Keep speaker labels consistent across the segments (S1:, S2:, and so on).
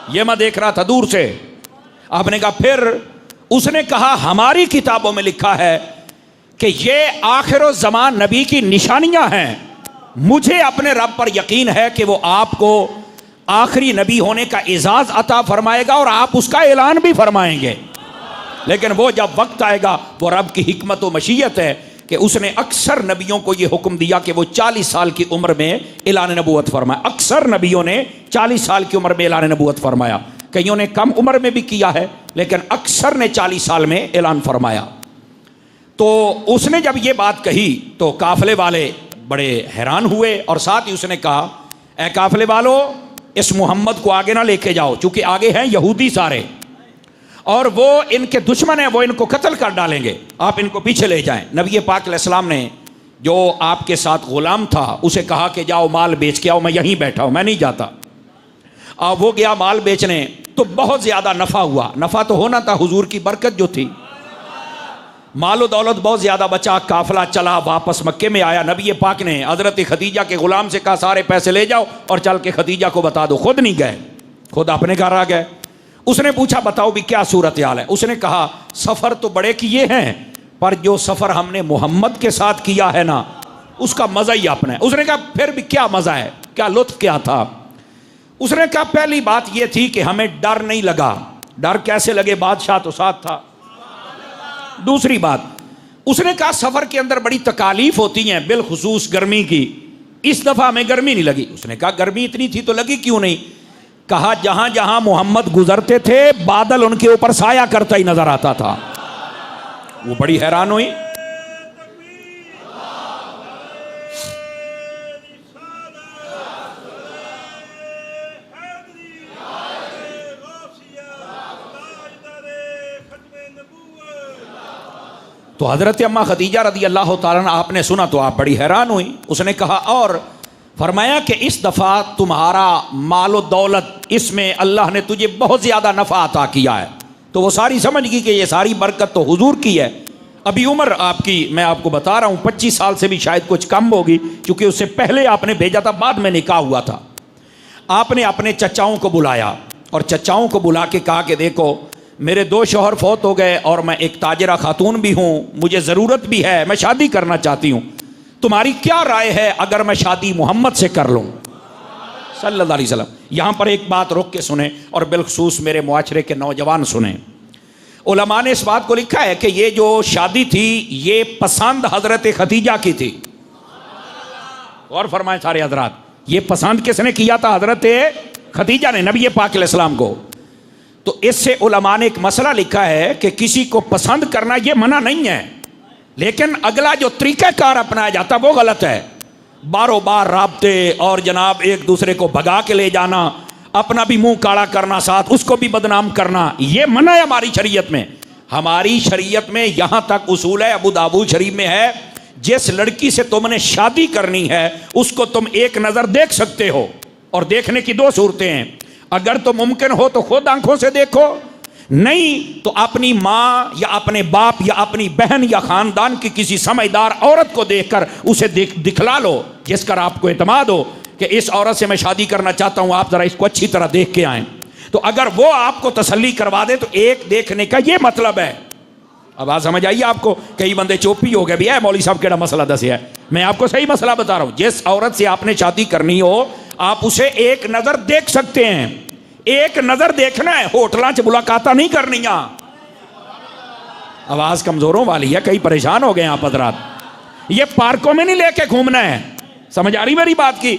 S1: ये मैं देख रहा था दूर से। आपने कहा फिर? उसने कहा हमारी किताबों में लिखा है कि ये आखिर ज़मान नबी की निशानियां हैं। मुझे अपने रब पर यकीन है कि वो आपको आखिरी नबी होने का एजाज अता फरमाएगा और आप उसका ऐलान भी फरमाएंगे। लेकिन वो जब वक्त आएगा, वो रब की हिकमत व मशीयत है कि उसने अक्सर नबियों को ये हुक्म दिया कि वो 40 साल की उम्र में ऐलान नबूवत फरमाया। अक्सर नबियों ने 40 साल की उम्र में ऐलान नबूवत फरमाया। कईयों ने कम उम्र में भी किया है, लेकिन अक्सर ने 40 साल में ऐलान फरमाया। तो उसने जब ये बात कही तो काफिले वाले बड़े हैरान हुए और साथ ही उसने कहा, ए काफिले वालों, इस मोहम्मद को आगे ना लेके जाओ, चूंकि आगे हैं यहूदी सारे और वो इनके दुश्मन हैं, वो इनको कत्ल कर डालेंगे, आप इनको पीछे ले जाएं। नबी पाक अलैहिस्सलाम ने जो आपके साथ गुलाम था उसे कहा कि जाओ माल बेच के आओ, मैं यहीं बैठा हूं, मैं नहीं जाता। वो गया माल बेचने, तो बहुत ज़्यादा नफ़ा हुआ। नफ़ा तो होना था, हुजूर की बरकत जो थी, मालो दौलत बहुत ज़्यादा बचा। काफिला चला, वापस मक्के में आया। नबी पाक ने हज़रत खदीजा के ग़ुलाम से कहा सारे पैसे ले जाओ और चल के खदीजा को बता दो। खुद नहीं गए, खुद अपने घर आ गए। उसने पूछा बताओ भी क्या सूरत हाल है। उसने कहा सफ़र तो बड़े किए हैं, पर जो सफ़र हमने मोहम्मद के साथ किया है ना, उसका मज़ा ही अपना है। उसने कहा फिर भी क्या मज़ा है, क्या लुत्फ़ क्या था? उसने कहा पहली बात यह थी कि हमें डर नहीं लगा। डर कैसे लगे, बादशाह तो साथ था। दूसरी बात, उसने कहा सफर के अंदर बड़ी तकालीफ होती हैं, बिलखुसूस गर्मी की। इस दफा हमें गर्मी नहीं लगी। उसने कहा गर्मी इतनी थी तो लगी क्यों नहीं? कहा जहां जहां मोहम्मद गुजरते थे बादल उनके ऊपर साया करता ही नजर आता था। वो बड़ी हैरान हुई। तो हज़रत अम्मा खदीजा रदी अल्लाह ताला अन्हा आपने सुना तो आप बड़ी हैरान हुई। उसने कहा और फरमाया कि इस दफ़ा तुम्हारा मालो दौलत, इसमें अल्लाह ने तुझे बहुत ज़्यादा नफ़ा अता किया है। तो वो सारी समझ गई कि ये सारी बरकत तो हुजूर की है। अभी उम्र आपकी, मैं आपको बता रहा हूँ, 25 साल से भी शायद कुछ कम होगी, क्योंकि उससे पहले आपने भेजा था, बाद में निकाह हुआ था। आपने अपने चचाओं को बुलाया और चचाओं को बुला के कहा कि देखो मेरे 2 शौहर फौत हो गए और मैं एक ताजरा खातून भी हूँ, मुझे ज़रूरत भी है, मैं शादी करना चाहती हूँ, तुम्हारी क्या राय है अगर मैं शादी मोहम्मद से कर लूँ सल्लल्लाहु अलैहि वसल्लम। यहाँ पर एक बात रुक के सुने और बिलखसूस मेरे मुआशरे के नौजवान सुने। उलमा ने इस बात को लिखा है कि ये जो शादी थी ये पसंद हज़रत खदीजा की थी। और फरमाए सारे हजरात, ये पसंद किसने किया था? हज़रत खदीजा ने नबी पाक अलैहिस्सलाम को। तो इससे उलमा ने एक मसला लिखा है कि किसी को पसंद करना ये मना नहीं है, लेकिन अगला जो तरीक़ाकार अपनाया जाता वो गलत है। बारों बार राब्ते और जनाब एक दूसरे को भगा के ले जाना, अपना भी मुंह काला करना, साथ उसको भी बदनाम करना, ये मना है हमारी शरीयत में। हमारी शरीयत में यहाँ तक उसूल है, अबू दाऊद शरीफ में है, जिस लड़की से तुमने शादी करनी है उसको तुम एक नज़र देख सकते हो, और देखने की 2 सूरतें हैं। अगर तो मुमकिन हो तो खुद आंखों से देखो, नहीं तो अपनी माँ या अपने बाप या अपनी बहन या खानदान की किसी समझदार औरत को देखकर उसे दिखला लो, जिसकर आपको एतमाद हो कि इस औरत से मैं शादी करना चाहता हूँ, आप जरा इसको अच्छी तरह देख के आएं। तो अगर वो आपको तसल्ली करवा दे तो एक देखने का ये मतलब है। अब बात समझ आइए आपको? कई बंदे चोपी हो गए भी है, मौलवी साहब केड़ा मसला दसिया है। मैं आपको सही मसला बता रहा हूँ। जिस औरत से आपने शादी करनी हो आप उसे एक नजर देख सकते हैं, एक नजर देखना है, होटलों से मुलाकात नहीं करनी। आवाज कमजोरों वाली है, कई परेशान हो गए आप हजरात। ये पार्कों में नहीं लेके घूमना है, समझ आ रही मेरी बात की?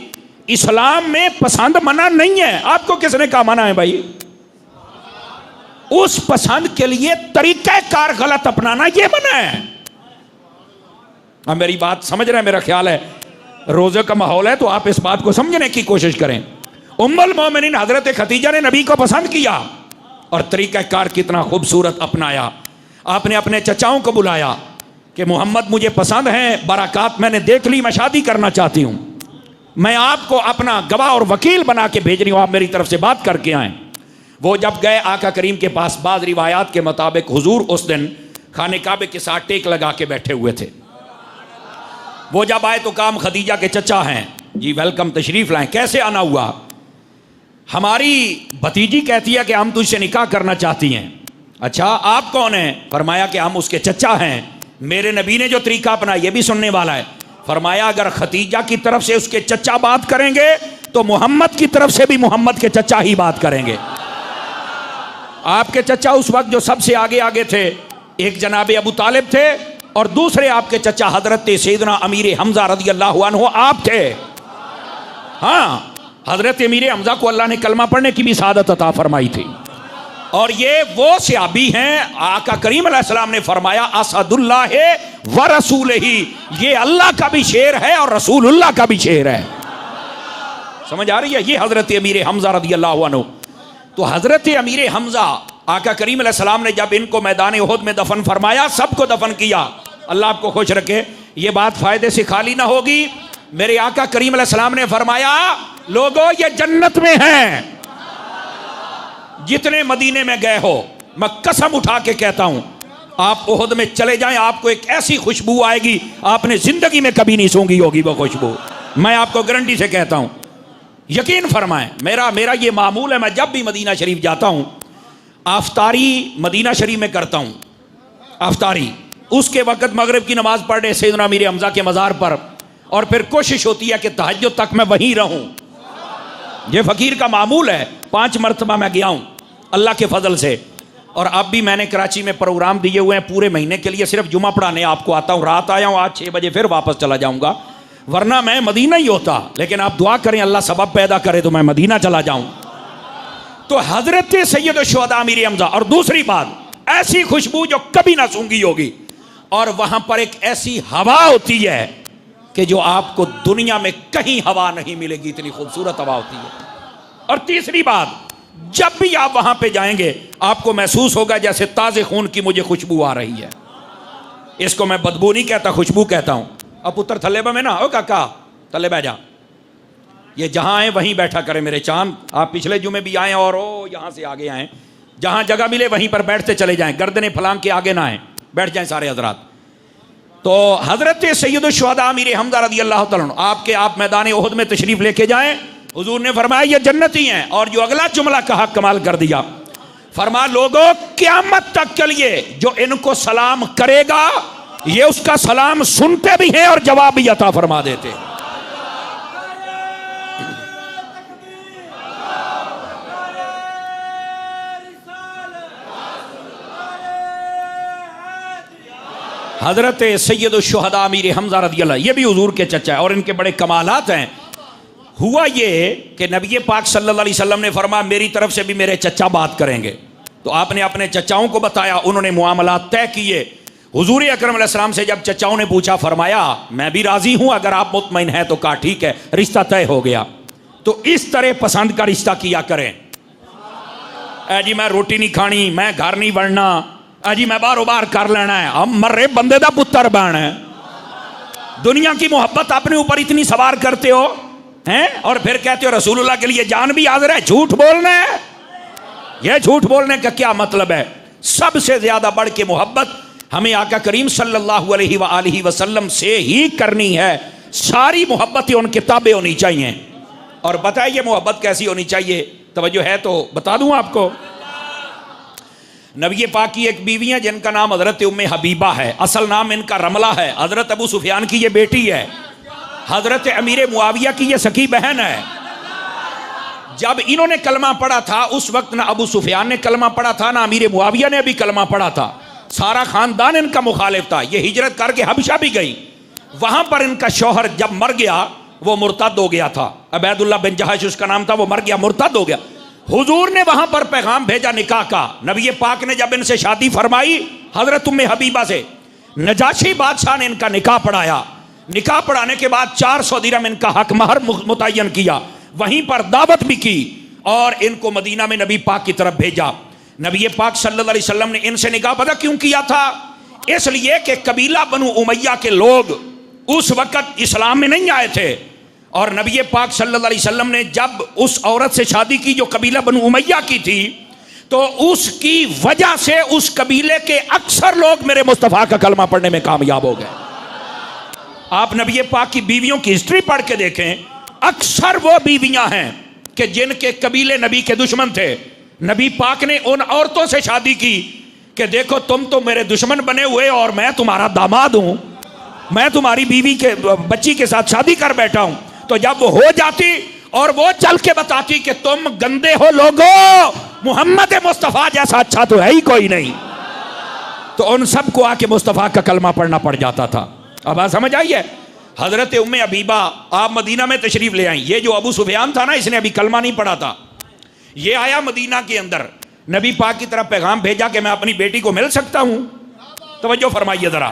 S1: इस्लाम में पसंद मना नहीं है। आपको किसने कहा मना है भाई? उस पसंद के लिए तरीक़ाकार गलत अपनाना ये मना है। अब मेरी बात समझ रहे हैं? मेरा ख्याल है रोजे का माहौल है तो आप इस बात को समझने की कोशिश करें। उम्मुल मोमिनीन हजरत खदीजा ने नबी को पसंद किया और तरीक़ाकार कितना खूबसूरत अपनाया। आपने अपने चचाओं को बुलाया कि मोहम्मद मुझे पसंद हैं, बराकात मैंने देख ली, मैं शादी करना चाहती हूँ, मैं आपको अपना गवाह और वकील बना के भेज रही हूँ, आप मेरी तरफ से बात करके आएँ। वो जब गए आका करीम के पास, बाज़ रिवायात के मुताबिक हुजूर उस दिन खाने काबे के साथ टेक लगा के बैठे हुए थे। वो जब आए तो काम खदीजा के चचा हैं जी, वेलकम, तशरीफ लाएं, कैसे आना हुआ? हमारी भतीजी कहती है कि हम तुझसे निकाह करना चाहती हैं। अच्छा, आप कौन हैं? फरमाया कि हम उसके चचा हैं। मेरे नबी ने जो तरीका अपना ये भी सुनने वाला है। फरमाया अगर खतीजा की तरफ से उसके चचा बात करेंगे तो मोहम्मद की तरफ से भी मोहम्मद के चचा ही बात करेंगे। आपके चचा उस वक्त जो सबसे आगे आगे थे, एक जनाबे अबू तालिब थे और दूसरे आपके चचा हजरत सैयदना अमीर हमजा रज़ी अल्लाहु अन्हु आप थे। हाँ, हजरत अमीर हमजा को अल्लाह ने कलमा पढ़ने की भी सआदत अता फरमाई थी। और ये वो सहाबी हैं, आका करीम अलैहिस्सलाम ने फरमाया असदुल्लाह व रसूलही, ये अल्लाह का भी शेर है और रसूलुल्लाह का भी शेर है। समझ आ रही है? ये हजरत अमीर हमजा रज़ी अल्लाहु अन्हु। तो हजरत अमीर हमजा आका करीम अलैहिस्सलाम ने जब इनको मैदान उहद में दफन फरमाया, सबको दफन किया। अल्लाह आपको खुश रखे, ये बात फायदे से खाली ना होगी। मेरे आका करीम अलैहिस्सलाम ने फरमाया लोगों ये जन्नत में हैं। जितने मदीने में गए हो, मैं कसम उठा के कहता हूं, आप उहद में चले जाएं, आपको एक ऐसी खुशबू आएगी आपने जिंदगी में कभी नहीं सूंघी होगी वो खुशबू। मैं आपको गारंटी से कहता हूं, यकीन फरमाएं। मेरा ये मामूल है, मैं जब भी मदीना शरीफ जाता हूं आफ्तारी मदीना शरीफ में करता हूं। आफ्तारी उसके वक्त मगरिब की नमाज पढ़ रहे सैयदना अमीर हमजा के मज़ार पर, और फिर कोशिश होती है कि तहज्जुद तक मैं वहीं रहूं। ये फ़कीर का मामूल है। 5 मरतबा मैं गया हूं अल्लाह के फजल से। और अब भी मैंने कराची में प्रोग्राम दिए हुए हैं पूरे महीने के लिए, सिर्फ जुमा पढ़ाने आपको आता हूँ। रात आया हूँ, आज 6 बजे फिर वापस चला जाऊँगा, वरना मैं मदीना ही होता। लेकिन आप दुआ करें अल्लाह सबब पैदा करे तो मैं मदीना चला जाऊँ। तो हजरत सैयद शुहदा अमीर हमजा, और दूसरी बात, ऐसी खुशबू जो कभी ना सूंघी होगी, और वहां पर एक ऐसी हवा होती है कि जो आपको दुनिया में कहीं हवा नहीं मिलेगी, इतनी खूबसूरत हवा होती है। और तीसरी बात, जब भी आप वहां पे जाएंगे आपको महसूस होगा जैसे ताजे खून की मुझे खुशबू आ रही है। इसको मैं बदबू नहीं कहता, खुशबू कहता हूं। अब पुत्र थल्ले में ना, ओ काका थल्ले बह जा, ये जहां आए वहीं बैठा करे मेरे चांद। आप पिछले जुमे भी आए और ओ यहां से आगे आए, जहां जगह मिले वहीं पर बैठते चले जाएं, गर्दने फलांग के आगे ना आए, बैठ जाएं सारे हजरात। तो हजरत सैयद शुहदा अमीर हमजा रज़ी अल्लाह तआला अन्हु आप मैदान उहद में तशरीफ लेके जाएं। हुजूर ने फरमाया ये जन्नती हैं। और जो अगला जुमला कहा कमाल कर दिया, फरमा लोगों क़यामत तक के लिए जो इनको सलाम करेगा ये उसका सलाम सुनते भी हैं और जवाब भी अता फरमा देते हैं। हजरत सैयद शुहदा अमीर हमजा रज़ी अल्लाह, ये भी हुजूर के चचा है और इनके बड़े कमालात हैं। हुआ ये कि नबी पाक सल्लल्लाहु अलैहि वसल्लम ने फरमाया मेरी तरफ से भी मेरे चचा बात करेंगे। तो आपने अपने चचाओं को बताया, उन्होंने मुआमलात तय किए। हुजूर अकरम अलैहिस्सलाम से जब चचाओं ने पूछा, फरमाया मैं भी राजी हूं, अगर आप मुतमईन हैं तो कहा ठीक है, रिश्ता तय हो गया। तो इस तरह पसंद का रिश्ता किया करें। जी मैं रोटी नहीं खानी, मैं घर नहीं बढ़ना, जी मैं बारो बार कर लेना है, हम मर्रे बंदे दा पुत्र बन है। दुनिया की मोहब्बत अपने ऊपर इतनी सवार करते हो हैं और फिर कहते हो रसूलुल्लाह के लिए जान भी हाजिर है। झूठ बोलना है, यह झूठ बोलने का क्या मतलब है? सबसे ज्यादा बढ़ के मोहब्बत हमें आका करीम सल्लल्लाहु अलैहि वसल्लम से ही करनी है। सारी मोहब्बतें उनके ताबे होनी चाहिए। और बताइए मोहब्बत कैसी होनी चाहिए? तवज्जो है तो बता दूं आपको। नबी पाक की एक बीवी है जिनका नाम हजरत उम्मे हबीबा है, असल नाम इनका रमला है। हजरत अबू सुफियान की ये बेटी है, हजरत अमीर मुआविया की ये सकी बहन है। जब इन्होंने कलमा पढ़ा था उस वक्त ना अबू सुफियान ने कलमा पढ़ा था, ना अमीर मुआविया ने भी कलमा पढ़ा था। सारा खानदान इनका मुखालिफ था। ये हिजरत करके हबशा भी गई। वहां पर इनका शौहर जब मर गया वो मुर्तद हो गया था। अबैदुल्लाह बिन जहाश उसका नाम था, वो मर गया, मुर्तद हो गया। हुजूर ने वहां पर पैगाम भेजा निकाह का। नबी पाक ने जब इनसे शादी फरमाई हजरत उम्मे हबीबा से, नजाशी बादशाह ने इनका निकाह पढ़ाया। निकाह पढ़ाने के बाद 400 दिरहम इनका हक महर मुतय्यन किया, वहीं पर दावत भी की और इनको मदीना में नबी पाक की तरफ भेजा। नबी पाक सल्लल्लाहु अलैहि वसल्लम ने इनसे निकाह पता क्यों किया था? इसलिए कि कबीला बनु उमैया के लोग उस वक्त इस्लाम में नहीं आए थे और नबी पाक सल्लल्लाहु अलैहि वसल्लम ने जब उस औरत से शादी की जो कबीला बनु उमैया की थी, तो उसकी वजह से उस कबीले के अक्सर लोग मेरे मुस्तफ़ा का कलमा पढ़ने में कामयाब हो गए। आप नबी पाक की बीवियों की हिस्ट्री पढ़ के देखें, अक्सर वो बीवियां हैं कि जिनके कबीले नबी के दुश्मन थे, नबी पाक ने उन औरतों से शादी की कि देखो तुम तो मेरे दुश्मन बने हुए और मैं तुम्हारा दामाद हूं, मैं तुम्हारी बीवी के बच्ची के साथ शादी कर बैठा हूं। तो जब वो हो जाती और वो चल के बताती कि तुम गंदे हो लोगो, मोहम्मद मुस्तफ़ा जैसा अच्छा तो है ही कोई नहीं, तो उन सबको आके मुस्तफ़ा का कलमा पढ़ना पड़ जाता था। अब बात समझ आई है। हजरत उम्मे हबीबा आप मदीना में तशरीफ ले आई। ये जो अबू सुफियान था ना, इसने अभी कलमा नहीं पढ़ा था, ये आया मदीना के अंदर, नबी पाक की तरफ पैगाम भेजा कि मैं अपनी बेटी को मिल सकता हूं। तवज्जो फरमाइए जरा।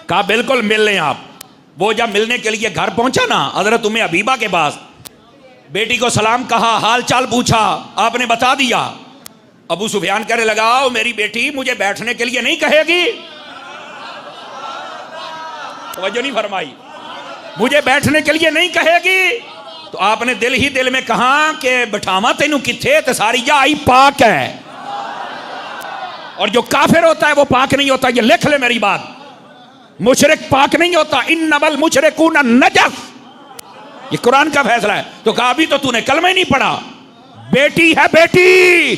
S1: कहा बिल्कुल मिल लें आप। वो जब मिलने के लिए घर पहुंचा ना हजरत उम्मे हबीबा के पास, बेटी को सलाम कहा, हाल चाल पूछा, आपने बता दिया। अबू सुफियान कहने लगा मेरी बेटी मुझे बैठने के लिए नहीं कहेगी, तवज्जो नहीं फरमाई, मुझे बैठने के लिए नहीं कहेगी। तो आपने दिल ही दिल में कहा कि बिठावा तेनू किथे, ते सारी जा आई पाक है, और जो काफिर होता है वो पाक नहीं होता। ये लिख ले मेरी बात, मुशरिक पाक नहीं होता। इन्नमल मुशरिकून नजस, ये कुरान का फैसला है। तो कहा अभी तो तूने कलमा ही नहीं पढ़ा, बेटी है बेटी,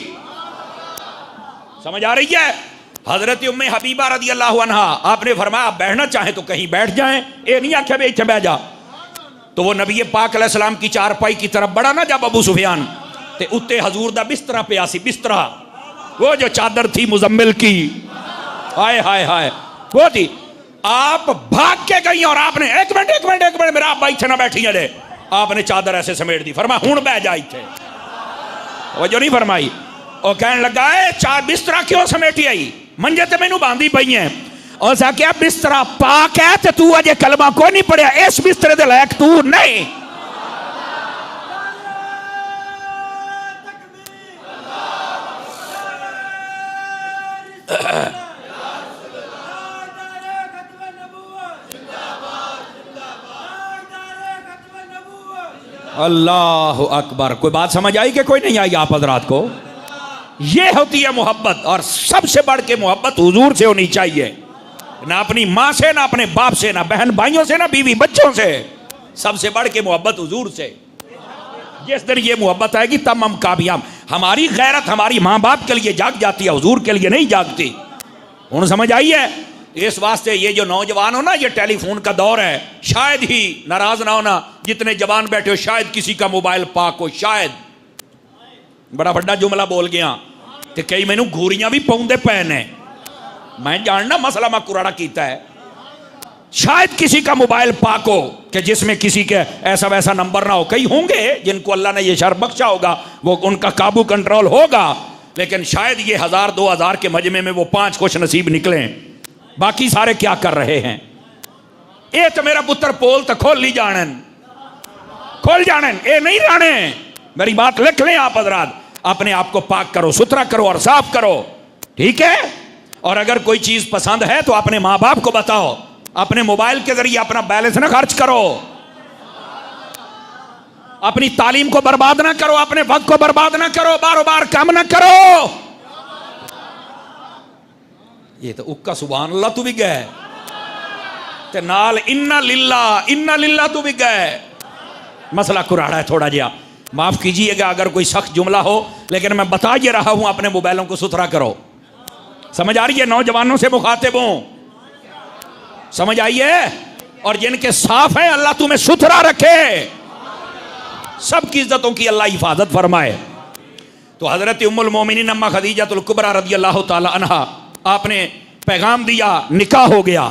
S1: समझ आ रही है। हजरत उम्मे हबीबा रदी अल्लाह अन्हा, आपने फरमाया आप बैठना चाहें तो कहीं बैठ जाएं, ये नहीं आख्या इत्थे बैठ जा। तो वो नबी पाक अलैहि सलाम की चारपाई की तरफ बढ़ा ना जब अबू सुफियान, ते उत्ते हजूर दा बिस्तरा पिया सी, बिस्तरा, वो जो चादर थी मुजम्मिल की, हाय हाय हाय, वो थी। आप भाग के गई और आपने एक मिनट मेरा आप इत्थे ना बैठी है, आपने चादर ऐसे समेट दी, फरमा हुण बह जा इत्थे, वो जो नहीं फरमाई। और कहने लगा है चार बिस्तरा क्यों समेटी आई, मंजे ते मैनू बांधी पई है। और क्या बिस्तरा पाक है ते तू अजे कलमा को नहीं पढ़िया, इस बिस्तरे दे लायक तू नहीं। अल्लाह अकबर। कोई बात समझ आई कि कोई नहीं आई आप हजरात को? ये होती है मोहब्बत, और सबसे बढ़ के मोहब्बत हुजूर से होनी चाहिए, ना अपनी माँ से, ना अपने बाप से, ना बहन भाइयों से, ना बीवी बच्चों से। सबसे बढ़ के मोहब्बत हुजूर से। जिस दिन ये मोहब्बत आएगी तब हम कामयाब। हमारी गैरत हमारी माँ बाप के लिए जाग जाती है, हुजूर के लिए नहीं जागती। उन्हें समझ आई है। इस वास्ते ये जो नौजवान हो ना, ये टेलीफोन का दौर है, शायद ही नाराज ना होना जितने जवान बैठे हो, शायद किसी का मोबाइल पाक हो, शायद। बड़ा बड़ा जुमला बोल गया तो कई मैनू घूरियां भी पाउंदे पै ने, मैं जानना मसला मैं कुराड़ा कीता है। शायद किसी का मोबाइल पाक हो कि जिसमें किसी के ऐसा वैसा नंबर ना हो। कई होंगे जिनको अल्लाह ने ये शर बख्शा होगा, वो उनका काबू कंट्रोल होगा, लेकिन शायद ये 1000-2000 के मजमे में वो 5 खुश नसीब निकले, बाकी सारे क्या कर रहे हैं। ये तो मेरा पुत्र पोल तो खोल ली जानन, खोल जानन, ये नहीं राने। मेरी बात लिख लें आप हजरात, अपने आप को पाक करो, सुथरा करो और साफ करो, ठीक है। और अगर कोई चीज पसंद है तो अपने माँ बाप को बताओ, अपने मोबाइल के जरिए अपना बैलेंस ना खर्च करो, अपनी तालीम को बर्बाद ना करो, अपने वक्त को बर्बाद ना करो, बारो बार काम ना करो। ये तो उक्का सुभान अल्लाह तू भी गए ते नाल इन्ना लिल्ला तू भी गए। मसला कुराड़ा है थोड़ा जिया, माफ कीजिएगा अगर कोई सख्त जुमला हो, लेकिन मैं बता ये रहा हूं अपने मोबाइलों को सुथरा करो। समझ आ रही है? नौजवानों से मुखातिब हूं, समझ आई है। और जिनके साफ है अल्लाह तुम्हें सुथरा रखे, सबकी इज्जतों की अल्लाह हिफाजत फरमाए। तो हजरत उम्मुल मोमिनीन अम्मा खदीजतुल कुबरा रदी अल्लाह ताला अन्हा, आपने पैगाम दिया, निकाह हो गया।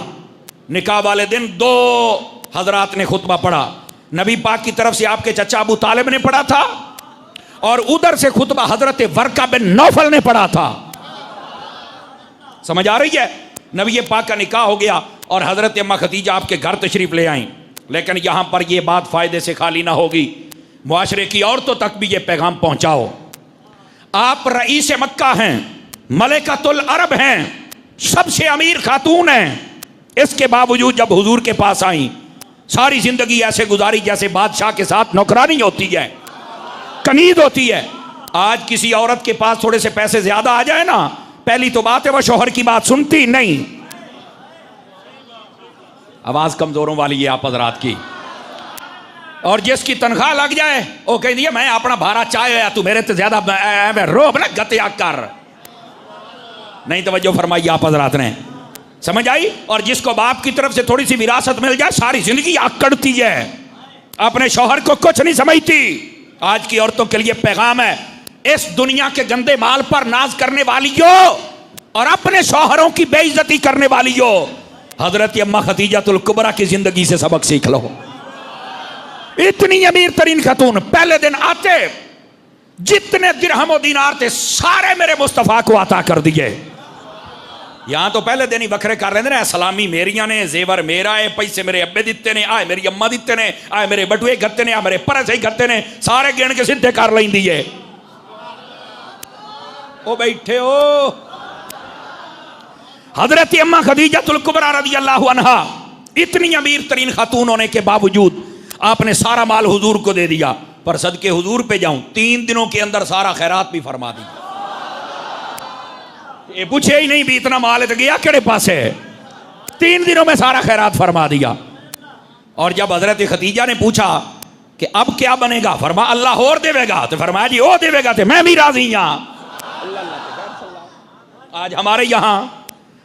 S1: निकाह वाले दिन 2 हजरात ने खुतबा पढ़ा। नबी पाक की तरफ से आपके चचा अबू तालिब ने पढ़ा था, और उधर से खुतबा हजरत वर्का बिन नौफल ने पढ़ा था। समझ आ रही है? नबी पाक का निकाह हो गया और हजरत अम्मा खदीजा आपके घर तशरीफ ले आई। लेकिन यहां पर यह बात फायदे से खाली ना होगी, मुआशरे की औरतों तक भी यह पैगाम पहुंचाओ। आप रईस मक्का हैं, मलिकतुल अरब हैं, सबसे अमीर खातून हैं, इसके बावजूद जब हुजूर के पास आई, सारी जिंदगी ऐसे गुजारी जैसे बादशाह के साथ नौकरानी होती है, कनीज होती है। आज किसी औरत के पास थोड़े से पैसे ज्यादा आ जाए ना, पहली तो बात है वह शौहर की बात सुनती नहीं। आवाज कमजोरों वाली है आप हजरात की। और जिसकी तनख्वाह लग जाए वो कह दिया मैं अपना भाड़ा चाहे तू मेरे तो ज्यादा रोब ना गतिया कर। नहीं तवज्जो फरमाई आप हजरात ने, समझ आई। और जिसको बाप की तरफ से थोड़ी सी विरासत मिल जाए सारी जिंदगी आकड़ती है, अपने शौहर को कुछ नहीं समझती। आज की औरतों के लिए पैगाम है, इस दुनिया के गंदे माल पर नाज करने वालियों और अपने शौहरों की बेइज्जती करने वालियों, हजरत अम्मा खदीजातुल कुबरा की जिंदगी से सबक सीख लो। इतनी अमीर तरीन खातून, पहले दिन आते जितने दिरहम और दीनार थे सारे मेरे मुस्तफा को अता कर दिए। यहां तो पहले दिन ही बखरे कर रहे थे, सलामी मेरिया ने, जेवर मेरा है, पैसे मेरे अब्बे दिते ने, आए मेरी अम्मा दिते ने, आए मेरे बटुए गत्ते ने, आ मेरे परस ही गत्ते ने, सारे गिन के सीधे कर लेंदी है। ओ बैठे हो हजरत अम्मा खदीजातुल कुबरा रज़ियल्लाहु अन्हा, इतनी अमीर तरीन खातून होने के बावजूद आपने सारा माल हुजूर को दे दिया। पर सदके हुजूर पे जाऊं, 3 दिनों के अंदर सारा खैरात भी फरमा दी। ये पूछे ही नहीं भी इतना माल है तो गया केड़े पास है, 3 दिनों में सारा खैरात फरमा दिया। और जब हजरत खदीजा ने पूछा कि अब क्या बनेगा, फरमा अल्लाह और देवेगा, तो फरमाया जी ओ देवेगा तो मैं भी राजी हूं। आज हमारे यहां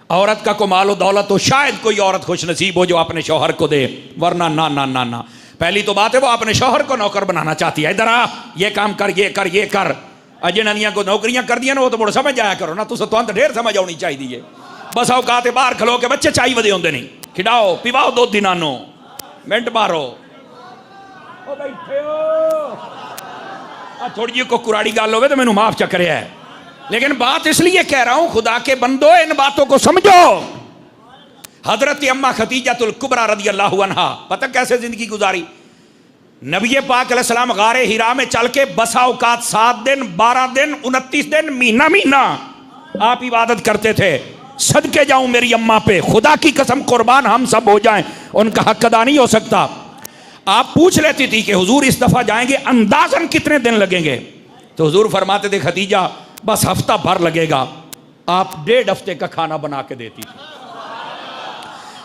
S1: औरत का को मालो दौलत तो शायद कोई औरत खुश नसीब हो जो अपने शौहर को दे, वरना ना ना ना ना। पहली तो बात है वो अपने शौहर को नौकर बनाना चाहती है, इधर आ ये काम कर ये कर ये कर। अजननिया को नौकरियां कर दिया ना वो तो बड़ा समझ आया करो ना, तुझे तो ढेर समझ आनी चाहिए। बस औकात बाहर खलो के बच्चे चाई वधे होंगे नहीं, खिलाओ पिवाओ 2 दिनानो मिनट मारो बैठे हो। थोड़ी जी को कुराड़ी गल हो तो मैनू माफ चक्कर है, लेकिन बात इसलिए कह रहा हूं खुदा के बंदो इन बातों को समझो। हजरत अम्मा खदीजातुल कुबरा रज़ियल्लाहु अन्हा पता कैसे जिंदगी गुजारी। नबी पाक अलैहिस्सलाम गारे हिरा में चल के बसा औकात 7 दिन 12 दिन 29 दिन महीना महीना आप इबादत करते थे। सदके जाऊं मेरी अम्मा पे, खुदा की कसम कुर्बान हम सब हो जाएं, उनका हक अदा नहीं हो सकता। आप पूछ लेती थी कि हुजूर इस दफा जाएंगे अंदाजन कितने दिन लगेंगे, तो हुजूर फरमाते थे खदीजा बस हफ्ता भर लगेगा। आप 1.5 हफ्ते का खाना बना के देती थी।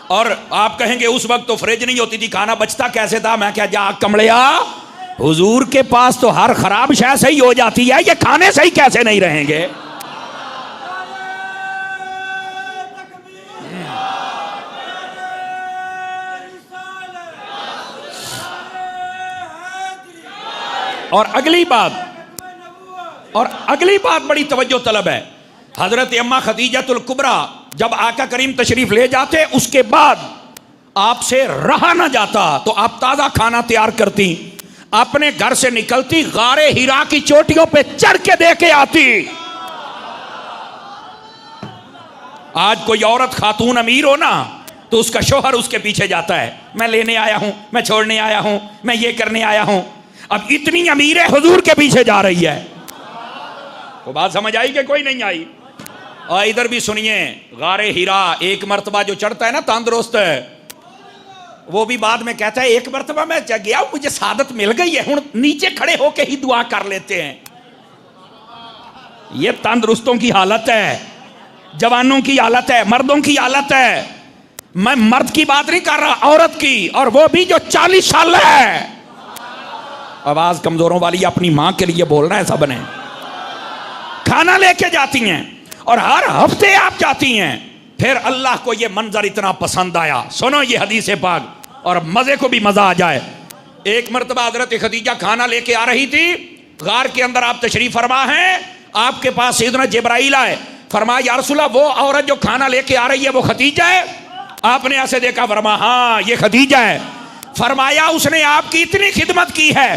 S1: और आप कहेंगे उस वक्त तो फ्रिज नहीं होती थी, खाना बचता कैसे था। मैं क्या जा कमलिया, हुजूर के पास तो हर खराब शय सही हो जाती है, ये खाने सही कैसे नहीं रहेंगे। और अगली बात बड़ी तवज्जो तलब है। हजरत अम्मा खदीजातुल कुबरा जब आका करीम तशरीफ ले जाते, उसके बाद आपसे रहा ना जाता तो आप ताजा खाना तैयार करती, अपने घर से निकलती गारे हिरा की चोटियों पे चढ़ के दे के आती। आज कोई औरत खातून अमीर हो ना तो उसका शोहर उसके पीछे जाता है, मैं लेने आया हूं, मैं छोड़ने आया हूं, मैं ये करने आया हूं। अब इतनी अमीर है हुजूर के पीछे जा रही है। तो बात समझ आई कि कोई नहीं आई। और इधर भी सुनिए, गारे हीरा एक मर्तबा जो चढ़ता है ना तंदुरुस्त है, वो भी बाद में कहता है एक मर्तबा मैं गया मुझे सादत मिल गई है, हुण नीचे खड़े होके ही दुआ कर लेते हैं। ये तंदुरुस्तों की हालत है, जवानों की हालत है, मर्दों की हालत है। मैं मर्द की बात नहीं कर रहा, औरत की, और वो भी जो 40 साल है। आवाज कमजोरों वाली अपनी मां के लिए बोलना है सबने। खाना लेके जाती हैं और हर हफ्ते आप जाती हैं। फिर अल्लाह को ये मंजर इतना पसंद आया, सुनो ये हदीस पाक और मजे को भी मजा आ जाए। एक मर्तबा हजरत खदीजा खाना लेके आ रही थी, गार के अंदर आप तशरीफ फरमा हैं, आपके पास सैयदना जिब्राइल आए, फरमाया या रसूलल्लाह वो औरत जो खाना लेके आ रही है वो खदीजा है। आपने ऐसे देखा, फरमाया हाँ ये खदीजा है। फरमाया उसने आपकी इतनी खिदमत की है,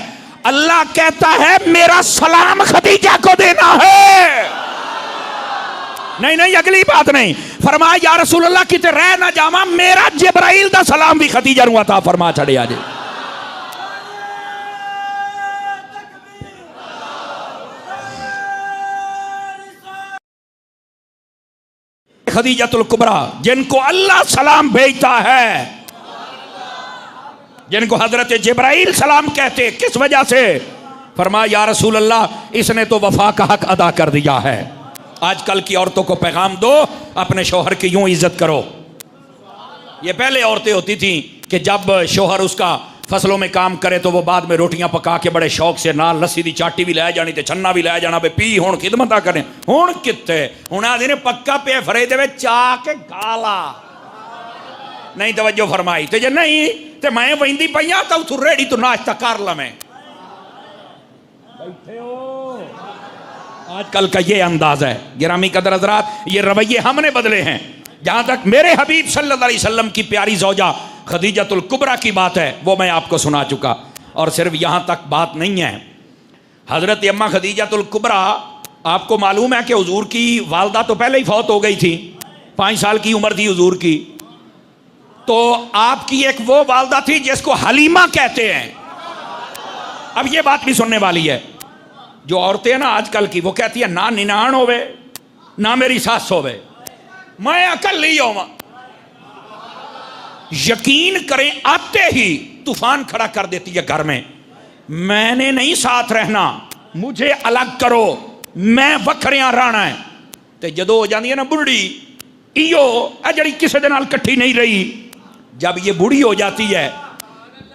S1: अल्लाह कहता है मेरा सलाम खदीजा को देना है। नहीं नहीं अगली बात नहीं, फरमाया या रसूल अल्लाह किते रह ना जावा, मेरा जिब्राइल दा सलाम भी खदीजा नु अता फरमा छड़े आज। खदीजातुल कुबरा जिनको अल्लाह सलाम भेजता है, जिनको हजरत जिब्राइल सलाम कहते, किस वजह से? फरमाया या रसूल अल्लाह इसने तो वफा का हक अदा कर दिया है। आजकल की औरतों को पैगाम दो, अपने शोहर की यूं इज्जत करो। ये पहले औरतें होती थी कि जब शोहर उसका फसलों में काम करे तो वो बाद में रोटियां पका के बड़े शौक से नाल लस्सी दी चाटी भी लै जानी ते छन्ना भी लै जाना बे पी हुण खिदमत करें। हुण कित्ते हुण आदि ने पक्का पे फरे दे चा के गाला नहीं तवज्जो फरमाई ते जे नहीं ते मैं वहिंदी पईया तो तू रेडी तू नाश्ता कर लवें। बैठे हो आजकल का ये अंदाज है गिरामी कदर हजरात, ये रवैये हमने बदले हैं। जहां तक मेरे हबीब सल्लल्लाहु अलैहि वसल्लम की प्यारी ज़ौजा खदीजतुल कुबरा की बात है वो मैं आपको सुना चुका। और सिर्फ यहां तक बात नहीं है, हजरत अम्मा खदीजतुल कुबरा आपको मालूम है कि हुजूर की वालदा तो पहले ही फौत हो गई थी, 5 साल की उम्र थी हुजूर की। तो आपकी एक वो वालदा थी जिसको हलीमा कहते हैं। अब ये बात भी सुनने वाली है, जो औरतें ना आजकल की वो कहती है ना निनान होवे ना मेरी सास होवे, मैं अकेली होवा। यकीन करें आते ही तूफान खड़ा कर देती है घर में। मैंने नहीं साथ रहना, मुझे अलग करो, मैं वखरियां रहना है। तो जदों हो जाती है ना बुढ़ी इो जी किसी दे नाल कट्ठी नहीं रही, जब ये बूढ़ी हो जाती है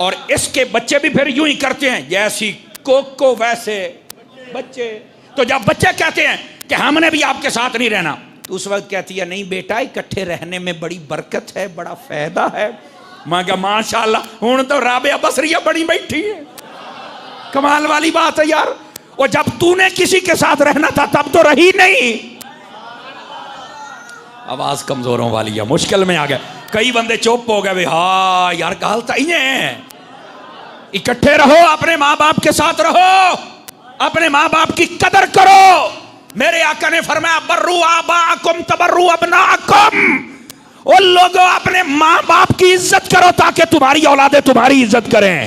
S1: और इसके बच्चे भी फिर यूं ही करते हैं जैसी कोको वैसे बच्चे। तो जब बच्चे कहते हैं कि हमने भी आपके साथ नहीं रहना, तो उस वक्त कहती है नहीं बेटा इकट्ठे रहने में बड़ी बरकत है, बड़ा फायदा है। मैं कहा माशाल्लाह हुण तो राबिया बसरिया बड़ी बैठी है, कमाल वाली बात है यार। और जब तूने किसी के साथ रहना था तब तो रही नहीं। आवाज कमजोरों वाली है, मुश्किल में आ गए कई बंदे, चुप हो गए। हाँ यार गाल ताइए इकट्ठे रहो, अपने माँ बाप के साथ रहो, अपने माँ बाप की कदर करो। मेरे आका ने फरमाया बर्रू आबाकुम तबर्रू अबनाकुम, उन लोगों अपने माँ बाप की इज्जत करो ताकि तुम्हारी औलादे तुम्हारी इज्जत करें।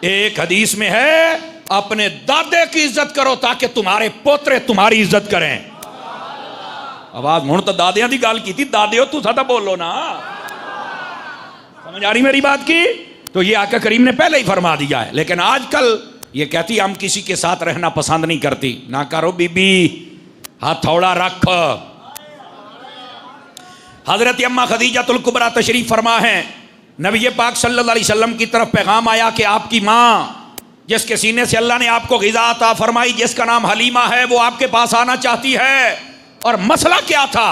S1: एक हदीस में है अपने दादे की इज्जत करो ताकि तुम्हारे पोतरे तुम्हारी इज्जत करें। आवाज हुण तो दादियां दी गल की थी, दादियो तू सादा बोलो ना, समझ आ रही मेरी बात की? तो ये आका करीम ने पहले ही फरमा दिया है। लेकिन आजकल ये कहती हम किसी के साथ रहना पसंद नहीं करती। ना करो बीबी, हाथ थोड़ा रख। हजरत अम्मा खदीजतुल कुबरा तशरीफ फरमा है, नबी पाक सल्लल्लाहु अलैहि वसल्लम की तरफ पैगाम आया कि आपकी माँ जिसके सीने से अल्लाह ने आपको ग़िज़ा अता फरमाई, जिसका नाम हलीमा है, वो आपके पास आना चाहती है। और मसला क्या था?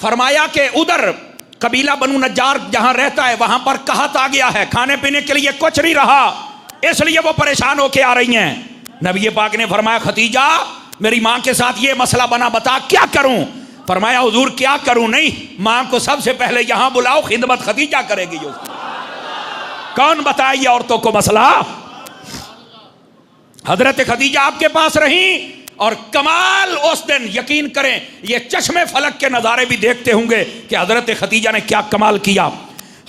S1: फरमाया कि उधर कबीला बनु नज्जार जहां रहता है वहां पर कहत आ गया है, खाने पीने के लिए कुछ नहीं रहा, इसलिए वो परेशान होके आ रही हैं। नबी पाक ने फरमाया खदीजा मेरी माँ के साथ ये मसला बना, बता क्या करूं? फरमाया हुजूर क्या करूं नहीं, माँ को सबसे पहले यहां बुलाओ, खिदमत खदीजा करेगी जो। कौन बताइए औरतों को मसला? हजरत खदीजा आपके पास रही और कमाल उस दिन यकीन करें ये चश्मे फलक के नज़ारे भी देखते होंगे कि हजरत खदीजा ने क्या कमाल किया।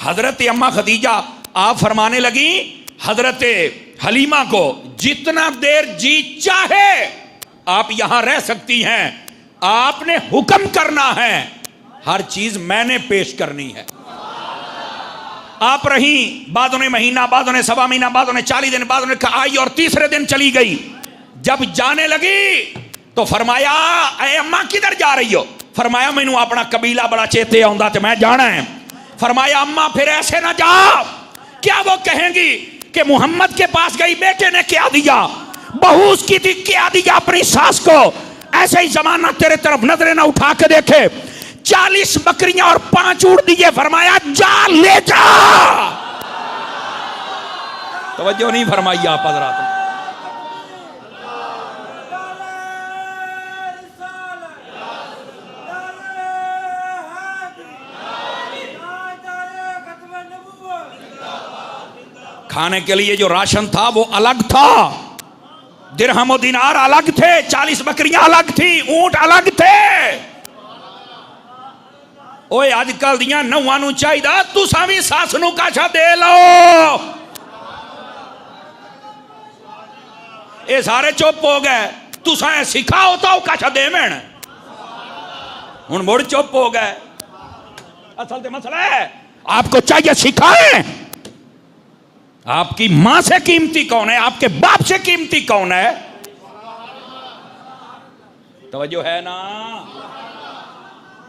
S1: हजरत अम्मा खदीजा आप फरमाने लगी हजरत हलीमा को, जितना देर जी चाहे आप यहां रह सकती हैं, आपने हुक्म करना है, हर चीज मैंने पेश करनी है। आप रही, बादों ने महीना, बादों ने सवा महीना, बादों ने 40 दिन, बादों ने आई और तीसरे दिन चली गई। जब जाने लगी तो फरमाया ऐ अम्मा किधर जा रही हो? फरमाया मैनू अपना कबीला बड़ा चेते आंदा ते मैं जाना है। फरमाया अम्मा फिर ऐसे ना जा, क्या वो कहेंगी कि मोहम्मद के पास गई, बेटे ने क्या दिया, बहू उसकी थी क्या दिया अपनी सास को, ऐसे ही जमाना तेरे तरफ नजरें ना उठा के देखे। 40 बकरियां और 5 ऊँट दिए, फरमाया जा ले जा। तवज्जो नहीं फरमाई आप हज़रात। खाने के लिए जो राशन था वो अलग था, दिरहम और दिनार अलग थे, 40 बकरियां अलग थी, ऊंट अलग थे। ओए आजकल दियां नौवां नूं चाहिदा तुसां भी सास नूं काछा दे लो। ये सारे चुप हो गए, तुसां सिखाओ तो काछा देवें, हुण मुड़ चुप हो गए। असल तो मसला है आपको चाहिए सिखाएं। आपकी मां से कीमती कौन है? आपके बाप से कीमती कौन है? तवज्जो है ना?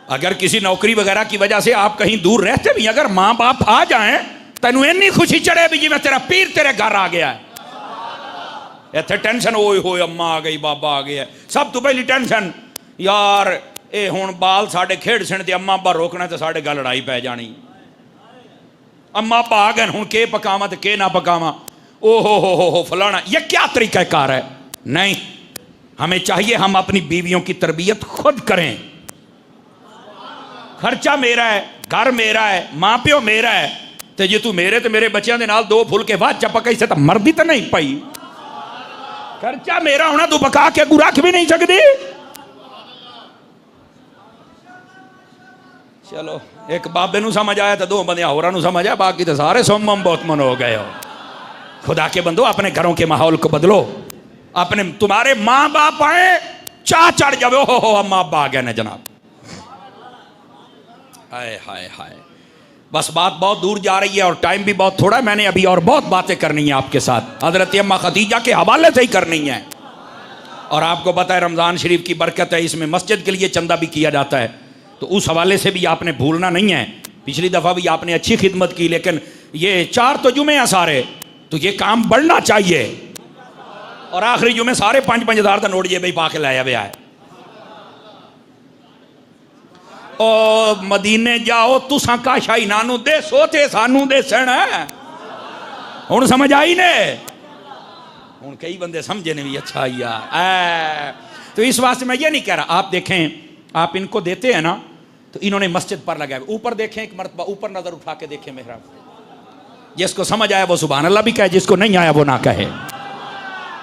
S1: अगर किसी नौकरी वगैरह की वजह से आप कहीं दूर रहते भी, अगर मां बाप आ जाएं तेनू इन्नी खुशी चढ़े भी जिवें तेरा पीर तेरे घर आ गया है। इत्थे टेंशन ओए होए अम्मा आ गई बाबा आ गया। सब तो पहली टेंशन यार ये हुण बाल साडे खेड सन ते अम्मा अब्बा रोकना तो साडे गल लड़ाई पै जानी। अम्मा अब्बा आ गए हुण के पकावां ते के ना पकावां। ओ हो फलाना, ये क्या तरीक़ाकार है? नहीं, हमें चाहिए हम अपनी बीवियों की तरबियत खुद करें। खर्चा मेरा है, घर मेरा है, माँ प्यो मेरा है, तो जे तू मेरे तो मेरे बच्चों के नाल दो फुलके बाद चपक इसे तो मरदी तो नहीं पाई। खर्चा मेरा होना, तू पका के अगू रख भी नहीं सकती। चलो एक बाबे नू समझ आया तो दो बंदे होरां नू समझ आया, बाकी तो सारे सोमम बहुत मन हो गए हो। खुदा के बंदो अपने घरों के माहौल को बदलो। अपने तुम्हारे माँ बाप आए चाह चढ़ जाओ, हो अम्मा अब्बा आ गए ना जनाब। हाय हाय हाय, बस बात बहुत दूर जा रही है और टाइम भी बहुत थोड़ा है। मैंने अभी और बहुत बातें करनी है आपके साथ, हजरत अम्मा खदीजा के हवाले से ही करनी है। और आपको पता है रमज़ान शरीफ की बरकत है, इसमें मस्जिद के लिए चंदा भी किया जाता है, तो उस हवाले से भी आपने भूलना नहीं है। पिछली दफ़ा भी आपने अच्छी खिदमत की, लेकिन ये 4 तो जुमे हैं सारे, तो ये काम बढ़ना चाहिए। और आखिरी जुमे सारे 5-5 हज़ार का नोट ये भाई पा के लाया हुआ है। ओ मदीने जाओ तुसा काशा इन्हों दे सोते सानू दे सन हुण समझ आई ने। हुण कई बंदे समझे ने भी अच्छा यार। तो इस वास्ते मैं ये नहीं कह रहा, आप देखें आप इनको देते हैं ना, तो इन्होंने मस्जिद पर लगाया। ऊपर देखें एक मरतबा, ऊपर नजर उठा के देखें मेहराब, जिसको समझ आया वो सुभान अल्लाह भी कहे, जिसको नहीं आया वो ना कहे।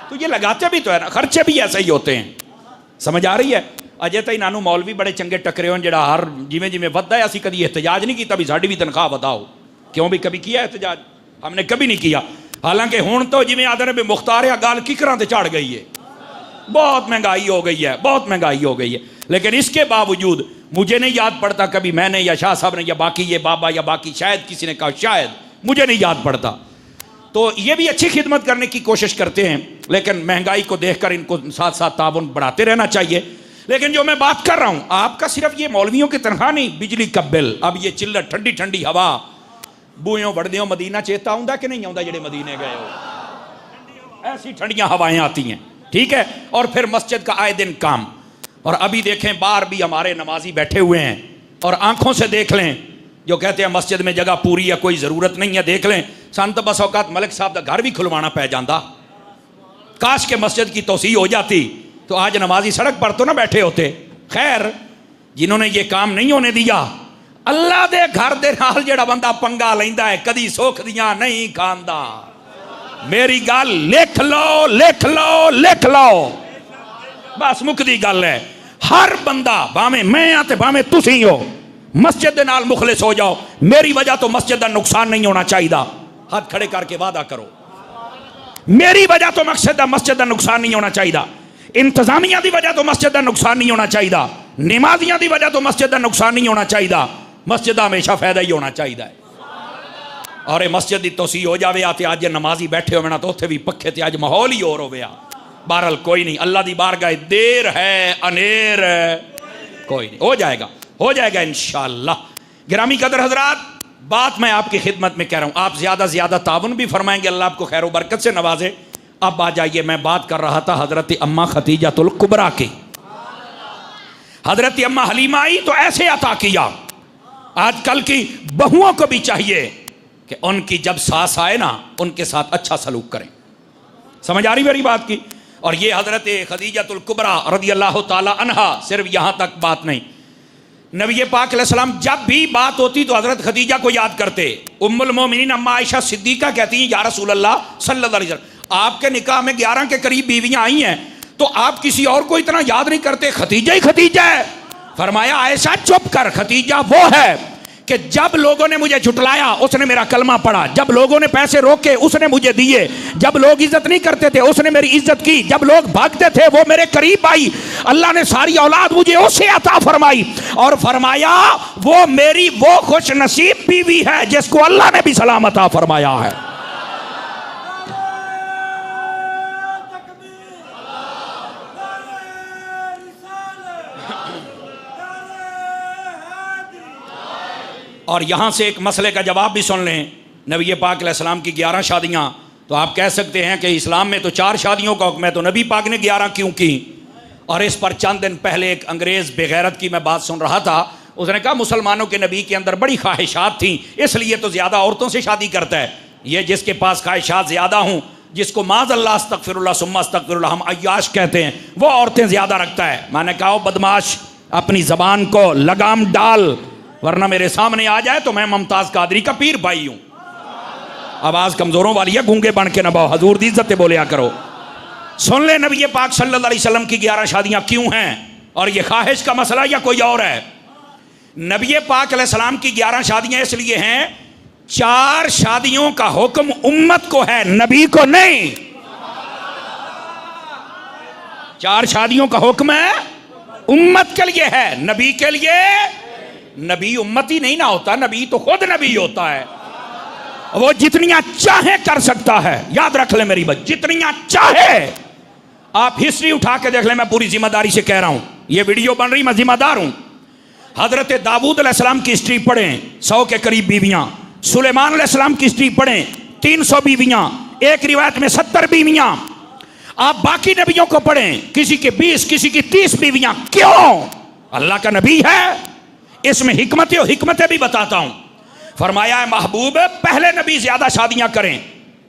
S1: तो ये लगाते भी तो है ना, खर्चे भी ऐसे ही होते हैं। समझ आ रही है? अजे तो इन्हों मौलवी बड़े चंगे टकरे हो जरा हर जिमें जिमें वधदा है, असीं कभी एहतजाज नहीं किया भी साड़ी भी तनख्वाह बताओ। क्यों भी कभी किया एहतजाज? हमने कभी नहीं किया। हालांकि हुण तो जिमें आदर भी मुख्तार है गाल किकरां ते चढ़ गई है, बहुत महंगाई हो गई है, बहुत महंगाई हो गई है। लेकिन इसके बावजूद मुझे नहीं याद पड़ता कभी मैंने या शाह साहब ने या बाकी ये बाबा या बाकी शायद किसी ने कहा, शायद मुझे नहीं याद पड़ता। तो ये भी अच्छी खिदमत करने की कोशिश करते हैं, लेकिन महंगाई को देखकर इनको साथ साथ ताबुन बढ़ाते रहना चाहिए। लेकिन जो मैं बात कर रहा हूं, आपका सिर्फ ये मौलवियों की तनख्वाह नहीं, बिजली का बिल, अब ये चिल्लर ठंडी ठंडी हवा, बूयों वड़दियों मदीना चेता आउंदा कि नहीं आउंदा? जेड़े मदीने गए हो, ऐसी ठंडियां हवाएं आती हैं, ठीक है। और फिर मस्जिद का आए दिन काम। और अभी देखें बाहर भी हमारे नमाजी बैठे हुए हैं, और आंखों से देख लें, जो कहते हैं मस्जिद में जगह पूरी है, कोई ज़रूरत नहीं है, देख लें सन तो बस औकात मलिक साहब का घर भी खुलवाना पै जाता। काश के मस्जिद की तोसी हो जाती तो आज नमाजी सड़क पर तो ना बैठे होते। खैर, जिन्होंने ये काम नहीं होने दिया, अल्लाह दे घर दे नाल जेड़ा बंदा पंगा लैंदा है कदी सुख दियां नहीं खांदा। मेरी गल लिख लो, लिख लो, लिख लो, बस मुकदी गल है। हर बंदा भावें मैं आते भावें तुसी हो, मस्जिद दे नाल मुखलिस हो जाओ। मेरी वजह तो मस्जिद का नुकसान नहीं होना चाहिए। हाथ खड़े करके वादा करो, मेरी वजह तो मस्जिद का नुकसान नहीं होना चाहिए। इंतजामिया की वजह तो मस्जिद का नुकसान नहीं होना चाहिए। नमाजियां की वजह तो मस्जिद का नुकसान नहीं होना चाहिए। मस्जिद का हमेशा फायदा ही होना चाहिए। और मस्जिद की तोसी हो जाए तो अज नमाजी बैठे हो तो उत्थे भी पखे ते अज माहौल ही और हो गया। बहरहाल कोई नहीं, अल्लाह की बारगाह देर है अनेर कोई नहीं, हो जाएगा, हो जाएगा इंशाअल्लाह। गिरामी कदर हजरात, बात मैं आपकी खिदमत में कह रहा हूँ, आप ज़्यादा से ज़्यादा ताउन भी फरमाएंगे, अल्लाह आपको खैर बरकत से नवाजे। अब आ जाइए, मैं बात कर रहा था हजरत अम्मा खदीजतुल कुबरा की। हजरत अम्मा हलीमा आई तो ऐसे अता किया। आजकल की बहुओं को भी चाहिए कि उनकी जब सास आए ना, उनके साथ अच्छा सलूक करें। समझ आ रही मेरी बात की? और ये हजरत खदीजतुल कुबरा रज़ी अल्लाह ताला अन्हा, सिर्फ यहाँ तक बात नहीं, नबी पाक अलैहिस्सलाम जब भी बात होती तो हजरत खदीजा को याद करते। उम्मुल मोमिनीन अम्मा आयशा सिद्दीका कहती हैं, या रसूल अल्लाह सल्लल्लाहु अलैहि वसल्लम, आपके निकाह में 11 के करीब बीवियां आई हैं, तो आप किसी और को इतना याद नहीं करते, खदीजा ही खदीजा है। फरमाया आयशा चुप कर, खदीजा वो है कि जब लोगों ने मुझे झुटलाया उसने मेरा कलमा पढ़ा, जब लोगों ने पैसे रोके उसने मुझे दिए, जब लोग इज्जत नहीं करते थे उसने मेरी इज्जत की, जब लोग भागते थे वो मेरे करीब आई। अल्लाह ने सारी औलाद मुझे उससे अता फरमाई। और फरमाया वो मेरी वो खुश नसीब बीवी है जिसको अल्लाह ने भी सलाम अता फरमाया है। और यहां से एक मसले का जवाब भी सुन लें। नबी पाक अलैहिस्सलाम की 11 शादियाँ, तो आप कह सकते हैं कि इस्लाम में तो 4 शादियों का हुक्म है, तो नबी पाक ने 11 क्यों की? और इस पर चंद दिन पहले एक अंग्रेज़ बेगैरत की मैं बात सुन रहा था। उसने कहा मुसलमानों के नबी के अंदर बड़ी ख्वाहिशात थी, इसलिए तो ज़्यादा औरतों से शादी करता है। ये जिसके पास ख्वाहिशात ज़्यादा हों, जिसको माज़अल्लाह अस्तग़फिरुल्लाह सुम्मा अस्तग़फिरुल्लाह हम अय्याश कहते हैं, वो औरतें ज़्यादा रखता है। मैंने कहा बदमाश, अपनी ज़बान को लगाम डाल, वरना मेरे सामने आ जाए तो मैं मुमताज़ कादरी का पीर भाई हूँ। आवाज़ कमज़ोरों वाली है, गूंगे बन के न बाओ, हजूर दी इज्जत बोलिया करो। सुन ले, नबी पाक सल्लल्लाहु अलैहि वसल्लम की 11 शादियाँ क्यों हैं, और ये ख्वाहिश का मसला या कोई और है? नबी पाक अलैहिस्सलाम की 11 शादियाँ इसलिए हैं, 4 शादियों का हुक्म उम्मत को है, नबी को नहीं। 4 शादियों का हुक्म है उम्मत के लिए है, नबी के लिए। नबी उम्मती नहीं ना होता, नबी तो खुद नबी होता है। वो जितनियां चाहे कर सकता है, याद रख ले मेरी बात, जितनियां चाहे। आप हिस्ट्री उठा के देख ले, मैं पूरी जिम्मेदारी से कह रहा हूं, ये वीडियो बन रही, मैं जिम्मेदार हूं। हजरत दाऊद अलैहिस्सलाम की हिस्ट्री पढ़ें, 100 के करीब बीवियां। सुलेमान अलैहिस्सलाम की हिस्ट्री पढ़ें, 300 बीवियां, एक रिवायत में 70 बीवियां। आप बाकी नबियों को पढ़ें, किसी के 20, किसी की 30 बीवियां। क्यों? अल्लाह का नबी है, इसमें हिकमतें भी बताता हूं। फरमाया है महबूब, पहले नबी ज्यादा शादियां करें,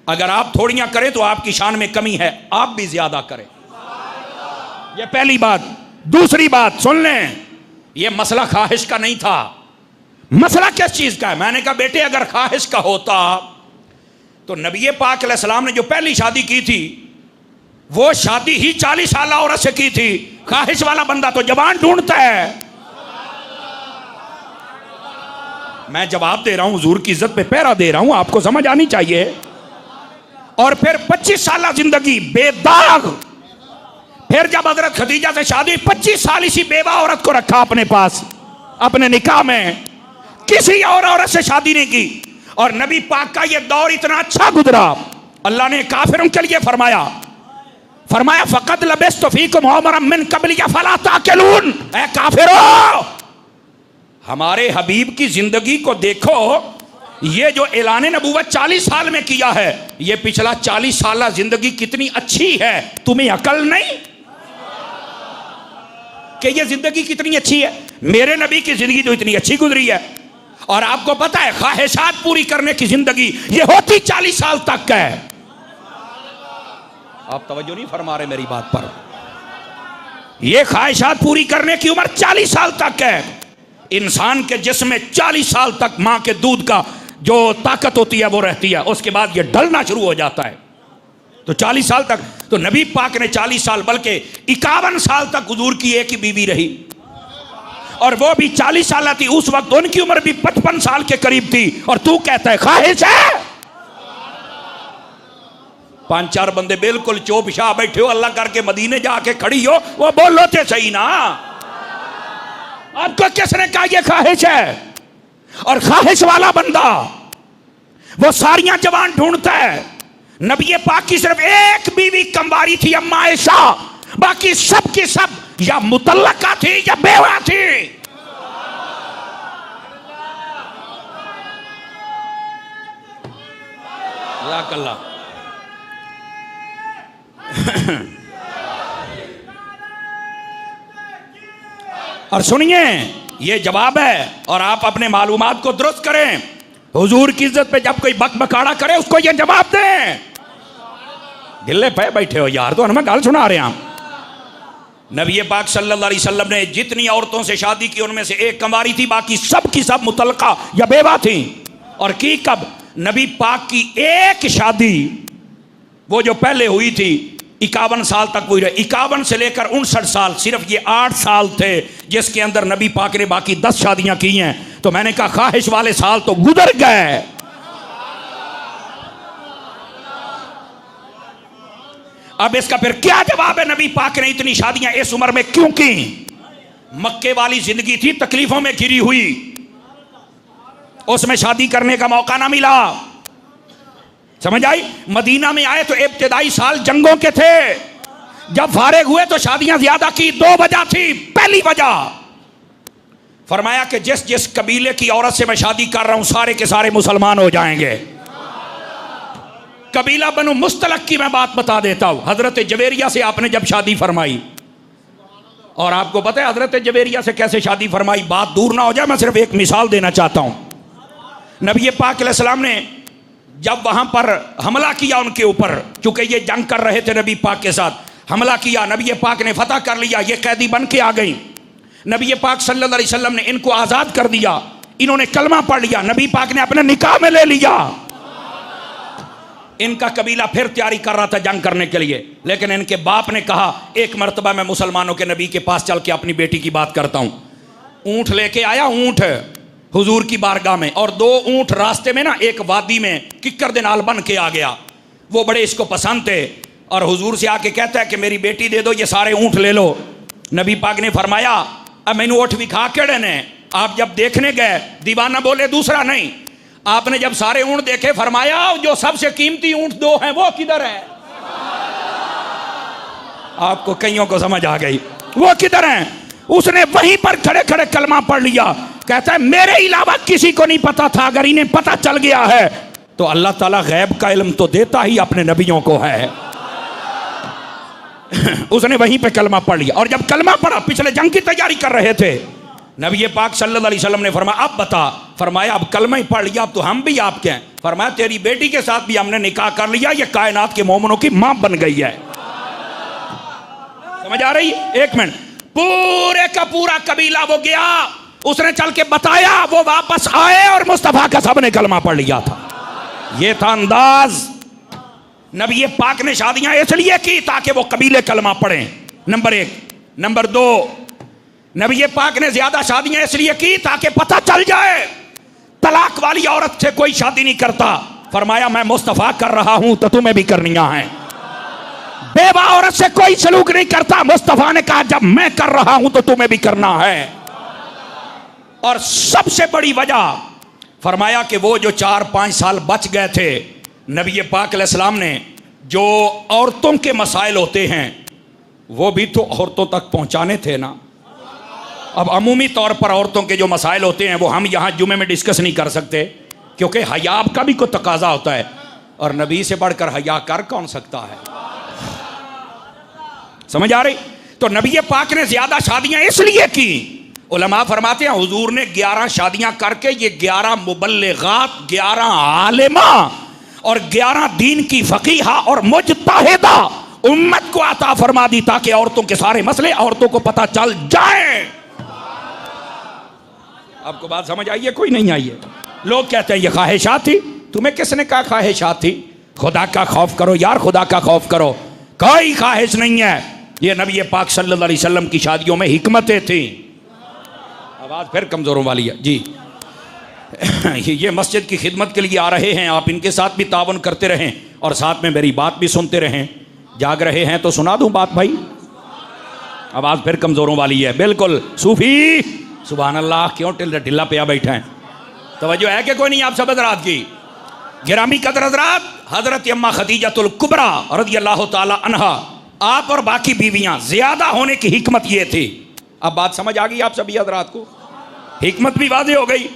S1: अगर आप थोड़ियां करें तो आपकी शान में कमी है, आप भी ज्यादा करें। यह पहली बात। दूसरी बात सुन लें, यह मसला ख्वाहिश का नहीं था। मसला किस चीज का है? मैंने कहा बेटे, अगर ख्वाहिश का होता तो नबी पाक अलैहिस्सलाम ने जो पहली शादी की थी, वो शादी ही 40 साल औरत से की थी। ख्वाहिश वाला बंदा तो जवान ढूंढता है। मैं जवाब दे रहा हूं, हुजूर की इज्जत पे पहरा दे रहा हूं, आपको समझ आनी चाहिए। और फिर 25 साल जिंदगी बेदाग। फिर जब हजरत खदीजा से शादी, 25 साल इसी बेवा औरत को रखा अपने पास, अपने निकाह में, किसी और औरत से शादी नहीं की। और नबी पाक का यह दौर इतना अच्छा गुजरा, अल्लाह ने काफिरों के लिए फरमाया फकद लबिस्तु फीकुम उमरन मिन क़ब्ली फला ताक़िलून। ऐ काफिरों, हमारे हबीब की जिंदगी को देखो, ये जो ऐलान नबूवत 40 साल में किया है, ये पिछला 40 साल जिंदगी कितनी अच्छी है, तुम्हें अकल नहीं कि ये जिंदगी कितनी अच्छी है? मेरे नबी की जिंदगी तो इतनी अच्छी गुजरी है। और आपको पता है, ख्वाहिशात पूरी करने की जिंदगी ये होती 40 साल तक है। आप तवज्जो नहीं फरमा रहे मेरी बात पर। ये ख्वाहिशात पूरी करने की उम्र 40 साल तक है। इंसान के जिस्म में 40 साल तक मां के दूध का जो ताकत होती है वो रहती है, उसके बाद ये ढलना शुरू हो जाता है। तो 40 साल तक तो नबी पाक ने 40 साल बल्कि 51 साल तक हुजूर की एक ही बीवी रही, और वो भी 40 साल थी। उस वक्त उनकी उम्र भी 55 साल के करीब थी, और तू कहता है ख्वाहिश है? 5-4 बंदे बिल्कुल चौपशाह बैठे हो, अल्लाह करके मदीने जाके खड़ी हो, वो बोलो थे सही ना। आपको किसने कहा ये ख्वाहिश है? और ख्वाहिश वाला बंदा वो सारियां जवान ढूंढता है। नबी पाक की सिर्फ एक बीवी कंवारी थी, अम्मा आयशा, बाकी सब की सब या मुतल्लका थी या बेवा थी। अल्लाह और सुनिए, ये जवाब है, और आप अपने मालूमात को दुरुस्त करें। हुजूर की इज्जत पे जब कोई बकबकाड़ा करे, उसको ये जवाब दें। गिल्ले पे बैठे हो यार, तो हमें गाल सुना रहे हैं। नबी पाक सल्लल्लाहु अलैहि वसल्लम ने जितनी औरतों से शादी की, उनमें से एक कंवारी थी, बाकी सब की सब मुतल्लका या बेवा थी। और की कब? नबी पाक की एक शादी, वो जो पहले हुई थी, 51 साल तक हुई रही। 51 से लेकर 59 साल, सिर्फ ये 8 साल थे जिसके अंदर नबी पाक ने बाकी 10 शादियां की हैं। तो मैंने कहा ख्वाहिश वाले साल तो गुजर गए। अब इसका फिर क्या जवाब है? नबी पाक ने इतनी शादियां इस उम्र में क्यों की? मक्के वाली जिंदगी थी, तकलीफों में घिरी हुई, उसमें शादी करने का मौका ना मिला। समझ आई? मदीना में आए तो इब्तिदाई साल जंगों के थे। जब फारिग हुए तो शादियां ज्यादा की। 2 वजह थी। पहली वजह फरमाया कि जिस जिस कबीले की औरत से मैं शादी कर रहा हूं, सारे के सारे मुसलमान हो जाएंगे। कबीला बनु मुस्तलक की मैं बात बता देता हूं। हजरत जवेरिया से आपने जब शादी फरमाई, और आपको पता है हजरत जवेरिया से कैसे शादी फरमाई, बात दूर ना हो जाए, मैं सिर्फ एक मिसाल देना चाहता हूं। नबी पाक अलैहिस्सलाम ने जब वहां पर हमला किया उनके ऊपर, चूंकि ये जंग कर रहे थे नबी पाक के साथ, हमला किया, नबी पाक ने फतह कर लिया, ये कैदी बन के आ गई। नबी पाक सल्लल्लाहु अलैहि वसल्लम ने इनको आज़ाद कर दिया, इन्होंने कलमा पढ़ लिया, नबी पाक ने अपने निकाह में ले लिया। इनका कबीला फिर तैयारी कर रहा था जंग करने के लिए, लेकिन इनके बाप ने कहा एक मरतबा मैं मुसलमानों के नबी के पास चल के अपनी बेटी की बात करता हूं। ऊंट लेके आया, ऊंट हुजूर की बारगाह में, और 2 ऊंट रास्ते में ना एक वादी में किक्कर दे नाल बन के आ गया। वो बड़े इसको पसंद थे, और हुजूर से आके कहता है कि मेरी बेटी दे दो, ये सारे ऊंट ले लो। नबी पाक ने फरमाया अब मैनू ऊंट विखा केड़े ने। आप जब देखने गए, दीवाना बोले दूसरा नहीं, आपने जब सारे ऊंट देखे फरमाया जो सबसे कीमती ऊंट 2 हैं वो किधर है। आपको कईयों को समझ आ गई, वो किधर हैं। उसने वहीं पर खड़े खड़े कलमा पढ़ लिया, कहता है मेरे अलावा किसी को नहीं पता था, अगर इन्हें पता चल गया है तो अल्लाह ताला गैब का इल्म तो देता ही अपने नबियों को है। उसने वहीं पे कलमा पढ़ लिया, और जब कलमा पढ़ा, पिछले जंग की तैयारी कर रहे थे, नबी पाक सल्लल्लाहु अलैहि वसल्लम ने फरमाया अब बता। फरमाया अब कलमा ही पढ़ लिया, अब तो हम भी आपके हैं। फरमाया तेरी बेटी के साथ भी हमने निकाह कर लिया, ये कायनात के मोमिनों की मां बन गई है। समझ आ रही? एक मिनट, पूरे का पूरा कबीला वो गया, उसने चल के बताया, वो वापस आए और मुस्तफा का सबने कलमा पढ़ लिया था। ये था अंदाज। नबी पाक ने शादियां इसलिए की ताकि वो कबीले कलमा पढ़ें, नंबर 1। नंबर 2, नबी पाक ने ज्यादा शादियां इसलिए की ताकि पता चल जाए तलाक वाली औरत से कोई शादी नहीं करता। फरमाया मैं मुस्तफा कर रहा हूं तो तुम्हें भी करनियां हैं। बेवा औरत से कोई सलूक नहीं करता, मुस्तफा ने कहा जब मैं कर रहा हूं तो तुम्हें भी करना है। और सबसे बड़ी वजह फरमाया कि वो जो 4-5 साल बच गए थे, नबी पाक अलैहिस्सलाम ने जो औरतों के मसाइल होते हैं वो भी तो औरतों तक पहुंचाने थे ना। अब अमूमी तौर पर औरतों के जो मसाइल होते हैं वो हम यहाँ जुमे में डिस्कस नहीं कर सकते, क्योंकि हयाब का भी कोई तकाजा होता है, और नबी से बढ़कर हया कर कौन सकता है। समझ आ रही? तो नबी पाक ने ज्यादा शादियां इसलिए की, उलमा फरमाते हैं हुजूर ने 11 शादियां करके ये 11 मुबल्लिगात, 11 आलिमा और 11 दीन की फकीहा और मुजतहिदा उम्मत को अता फरमा दी, ताकि औरतों के सारे मसले औरतों को पता चल जाए। आपको बात समझ आई है? कोई नहीं आई है? लोग कहते हैं ये ख्वाहिशात थी। तुम्हें किसने कहा ख्वाहिशात थी? खुदा का खौफ करो यार, खुदा का खौफ करो। कोई ख्वाहिश नहीं है, ये नबी पाक सल्लल्लाहु अलैहि वसल्लम की शादियों में हिकमतें थी। आवाज फिर कमजोरों वाली है जी। ये मस्जिद की खिदमत के लिए आ रहे हैं, आप इनके साथ भी तावन करते रहें और साथ में मेरी बात भी सुनते रहें। जाग रहे हैं तो सुना दूं बात भाई? आवाज फिर कमजोरों वाली है, बिल्कुल सूफी। सुभान अल्लाह, क्यों ढिल्ला पिया बैठा है? तवज्जो है कि कोई नहीं आप सब हज़रात की? गिरामी कदर हज़रात, हज़रत अम्मा खदीजतुल कुबरा रज़ियल्लाहु ताला अन्हा, आप और बाकी बीवियां ज्यादा होने की हिकमत ये थी। अब बात समझ आ गई आप सभी हज़रात को? हिकमत भी वाज़ेह हो गई।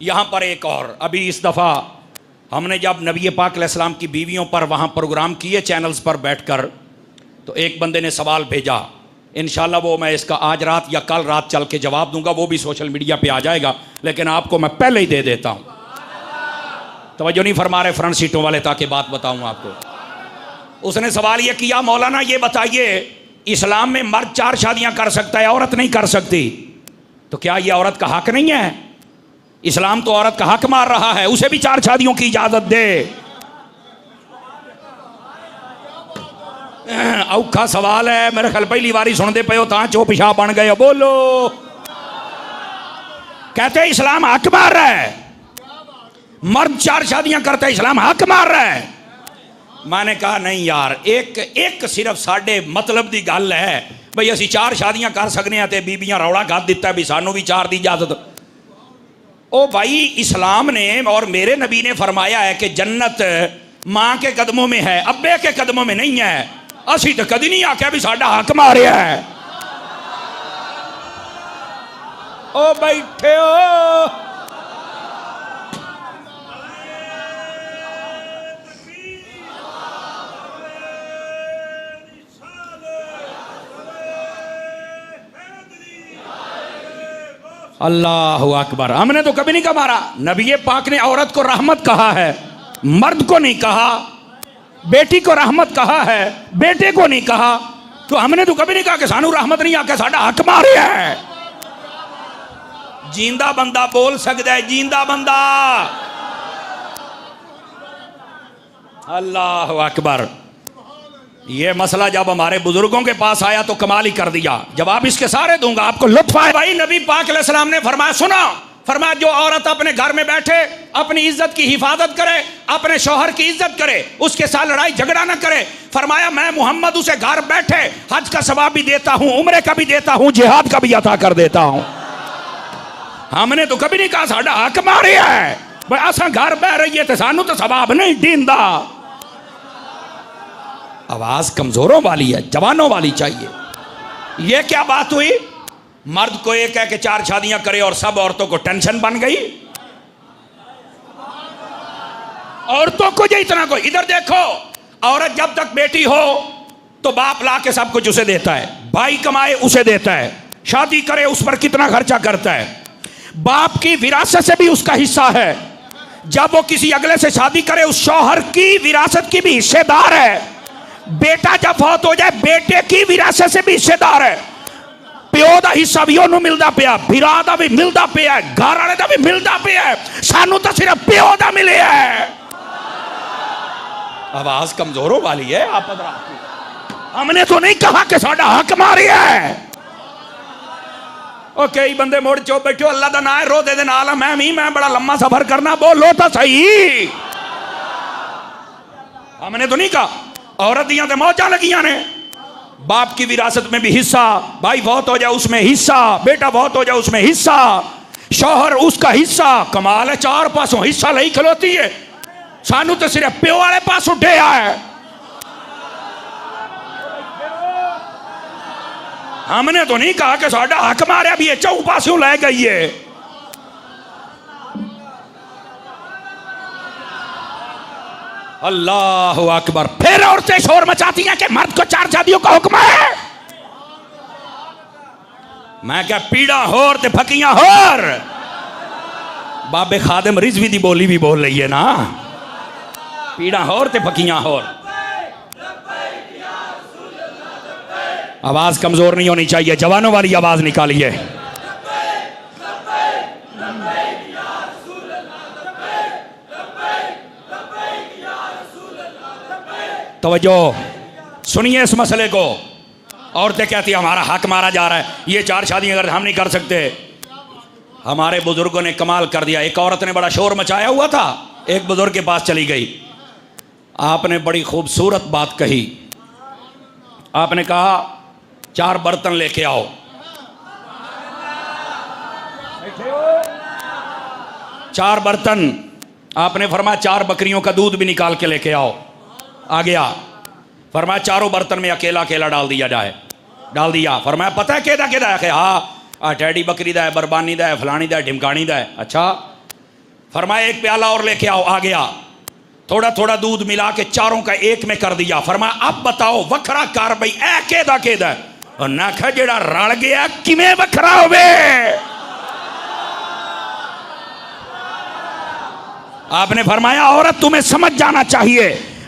S1: यहाँ पर एक और, अभी इस दफ़ा हमने जब नबी पाक अलैहिस्सलाम की बीवियों पर वहाँ प्रोग्राम किए चैनल्स पर बैठकर, तो एक बंदे ने सवाल भेजा, इंशाल्लाह वो मैं इसका आज रात या कल रात चल के जवाब दूंगा, वो भी सोशल मीडिया पे आ जाएगा, लेकिन आपको मैं पहले ही दे देता हूँ। तवज्जो नहीं फरमा रहे फ्रंट सीटों वाले, ताकि बात बताऊँ आपको। उसने सवाल ये किया, मौलाना ये बताइए इस्लाम में मर्द 4 शादियाँ कर सकता है, औरत नहीं कर सकती, तो क्या ये औरत का हक नहीं है? इस्लाम तो औरत का हक मार रहा है, उसे भी 4 शादियों की इजाजत दे। औखा सवाल है, मेरे ख्याल पहली बारी सुनते पे हो ता चो पिशाब बन गए। बोलो, कहते इस्लाम हक मार रहा है, मर्द 4 शादियां करता है, इस्लाम हक मार रहा है। मैंने कहा नहीं यार, एक सिर्फ साढ़े मतलब की गल है भाई, असी 4 शादियां कर सकते हैं, तो बीबियां रौला कर दिता भी सानू भी 4 की इजाजत। ओ भाई, इस्लाम ने और मेरे नबी ने फरमाया है कि जन्नत मां के कदमों में है, अब्बे के कदमों में नहीं है। असी तो कदी नहीं आख्या भी साडा हक मारिया है। ओ बैठे हो, अल्लाह अकबर। हमने तो कभी नहीं कहा मारा। नबी पाक ने औरत को रहमत कहा है, मर्द को नहीं कहा। बेटी को रहमत कहा है, बेटे को नहीं कहा। तो हमने तो कभी नहीं कहा कि सानू रहमत नहीं आके साडा हक मारे है। जींदा बंदा बोल सकता है, जींदा बंदा। अल्लाह अकबर। ये मसला जब हमारे बुजुर्गों के पास आया तो कमाल ही कर दिया। जवाब इसके सारे दूंगा, आपको लुत्फ आए। भाई नबी पाक अलैहिस्सलाम ने फरमाया, सुना, फरमाया जो औरत अपने घर में बैठे अपनी इज्जत की हिफाजत करे, अपने शौहर की इज्जत करे, उसके साथ लड़ाई झगड़ा ना करे, फरमाया मैं मोहम्मद उसे घर बैठे हज का सवाब भी देता हूं, उम्रे का भी देता हूं, जिहाद का भी अता कर देता हूं। हमने तो कभी नहीं कहा साडा हक मारे है, भाई असा घर बह रही है तो सानू तो सवाब नहीं दींदा। आवाज कमजोरों वाली है, जवानों वाली चाहिए। यह क्या बात हुई? मर्द को एक है कि 4 शादियां करे और सब औरतों को टेंशन बन गई। औरतों को जो इतना कोई, इधर देखो, औरत जब तक बेटी हो तो बाप ला के सब कुछ उसे देता है, भाई कमाए उसे देता है, शादी करे उस पर कितना खर्चा करता है, बाप की विरासत से भी उसका हिस्सा है। जब वो किसी अगले से शादी करे उस शौहर की विरासत की भी हिस्सेदार है। बेटा जब फौत हो जाए बेटे की विरासत से भी हिस्सेदार है। प्यो दा हिस्सा भी ओनू मिलता पिया, भिरा दा भी मिलता पिया, घर वाले दा भी मिलता पिया, सानू तो सिर्फ प्यो दा मिले है। आवाज कमजोरों वाली है। आप हमने तो नहीं कहा कि साडा हक मारी है। ओ कई बंदे मोड़ चो बैठो, अल्लाह दा नाम है, रो दे नाल मैं बड़ा लंबा सफर करना, बोलो तो सही। हमने तो नहीं कहा। औरत दियां तो मौजा लगियां ने, बाप की विरासत में भी हिस्सा, भाई बहुत हो जाए उसमें हिस्सा, बेटा बहुत हो जाए उसमें हिस्सा, शौहर उसका हिस्सा। कमाल है, 4 पासों हिस्सा नहीं खलोती है। सानू तो सिर्फ प्यो वाले पास उठे है। हमने तो नहीं कहा कि साडा हक मारे भी ये 4 पासों ले गई है। अल्लाह अकबर। फिर औरतें शोर मचाती हैं कि मर्द को 4 शादियों का हुक्म है। मैं क्या पीड़ा होर ते फकियां होर। बाबे खादिम रिजवी दी बोली भी बोल रही है ना, पीड़ा होर ते फकियां होर। आवाज कमजोर नहीं होनी चाहिए, जवानों वाली आवाज निकालिए। तवज्जो सुनिए इस मसले को। औरतें कहती है हमारा हक मारा जा रहा है, ये 4 शादियां अगर हम नहीं कर सकते। हमारे बुजुर्गों ने कमाल कर दिया। एक औरत ने बड़ा शोर मचाया हुआ था, एक बुजुर्ग के पास चली गई। आपने बड़ी खूबसूरत बात कही। आपने कहा 4 बर्तन लेके आओ। 4 बर्तन। आपने फरमाया 4 बकरियों का दूध भी निकाल के लेके आओ। आ गया। फरमाया 4 बर्तन में अकेला अकेला डाल दिया जाए। डाल दिया। फरमाया पता है केदा केदा है? हाँ टैडी बकरी दा है, बरबानी दा है, फलानी दा है, ढिमकानी दा है। अच्छा। फरमाया 1 प्याला और लेके आओ। आ गया। थोड़ा थोड़ा दूध मिला के 4 का एक में कर दिया। फरमाया अब बताओ वखरा कर बई ए केदा केदा। और ना खा जेड़ा रल गया किमें वखरा होवे। आपने फरमाया औरत तुम्हें समझ जाना चाहिए,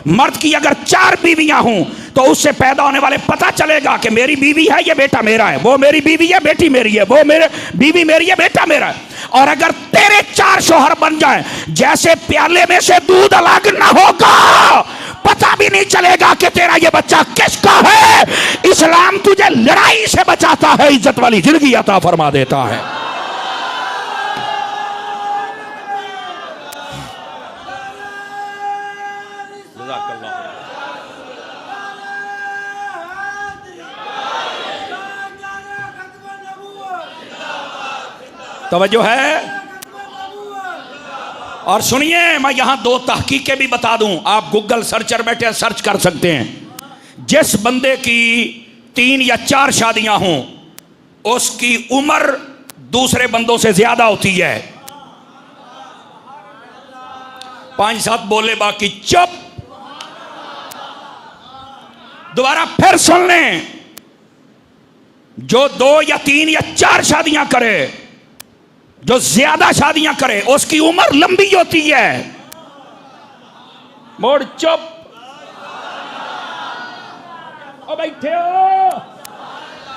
S1: मर्द की अगर 4 बीवियां हों तो उससे पैदा होने वाले पता चलेगा कि मेरी बीवी है ये बेटा मेरा है, वो मेरी बीवी है बेटी मेरी है, वो मेरे बीवी मेरी है बेटा मेरा है। और अगर तेरे 4 शौहर बन जाएं, जैसे प्याले में से दूध अलग ना होगा, पता भी नहीं चलेगा कि तेरा ये बच्चा किसका है। इस्लाम तुझे लड़ाई से बचाता है, इज्जत वाली जिंदगी अता फरमा देता है। तवज्जो है। और सुनिए मैं यहां 2 तहकीकें भी बता दूं, आप गूगल सर्चर बैठे सर्च कर सकते हैं। जिस बंदे की 3 या 4 शादियां हों उसकी उम्र दूसरे बंदों से ज्यादा होती है। 5-7 बोले बाकी चुप। दोबारा फिर सुन लें, जो 2 या 3 या 4 शादियां करे जो ज्यादा शादियां करे उसकी उम्र लंबी होती है। मोड़ चुप, ओ बैठे हो।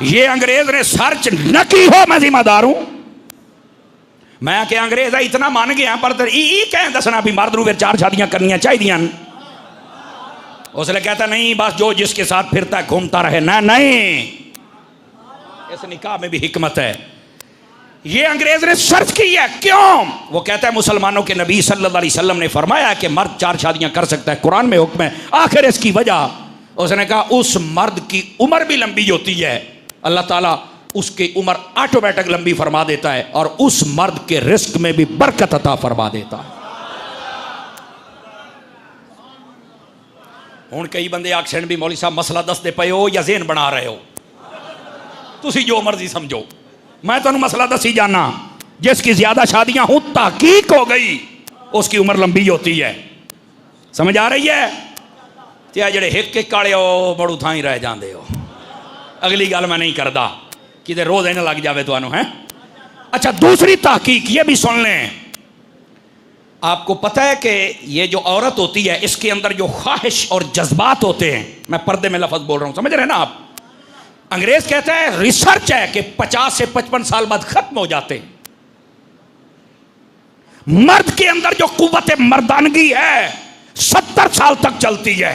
S1: ये अंग्रेज ने सर्च न की हो, मैं जिम्मेदार हूं। मैं क्या अंग्रेज है इतना मान गया, पर कहें दसना भी मर्द फिर 4 शादियां करनी चाहिए। उसने कहता नहीं, बस जो जिसके साथ फिरता है घूमता रहे ना। नहीं, इस निकाह में भी हिकमत है। ये अंग्रेज ने सर्च की है। क्यों? वो कहता है मुसलमानों के नबी सल्लल्लाहु अलैहि वसल्लम ने फरमाया कि मर्द 4 शादियां कर सकता है, कुरान में हुक्म है। आखिर इसकी वजह, उसने कहा उस मर्द की उम्र भी लंबी होती है, अल्लाह ताला उसकी उम्र ऑटोमेटिक लंबी फरमा देता है, और उस मर्द के रिस्क में भी बरकत अता फरमा देता है। हुण कई बंदे आखन भी मौली साहब मसला दसदे पे हो या ज़हन बना रहे हो, तुसी जो मर्जी समझो, मैं तुहानू मसला दसी जाना। जिसकी ज्यादा शादियां हो तहकीक हो गई उसकी उम्र लंबी होती है। समझ आ रही है? ते जेड़े हिक हिक वाले हो बड़ू थां ही रह जाते हो। अगली गल मैं नहीं करता कि रोज न लग जाए तुहानू है। अच्छा, दूसरी तहकीक ये भी सुन लें। आपको पता है कि ये जो औरत होती है इसके अंदर जो ख्वाहिश और जज्बात होते हैं, मैं पर्दे में लफ्ज बोल रहा हूं, समझ रहे हैं ना आप? अंग्रेज कहता है, रिसर्च है कि 50 से 55 साल बाद खत्म हो जाते हैं। मर्द के अंदर जो कुव्वत मर्दानगी है 70 साल तक चलती है।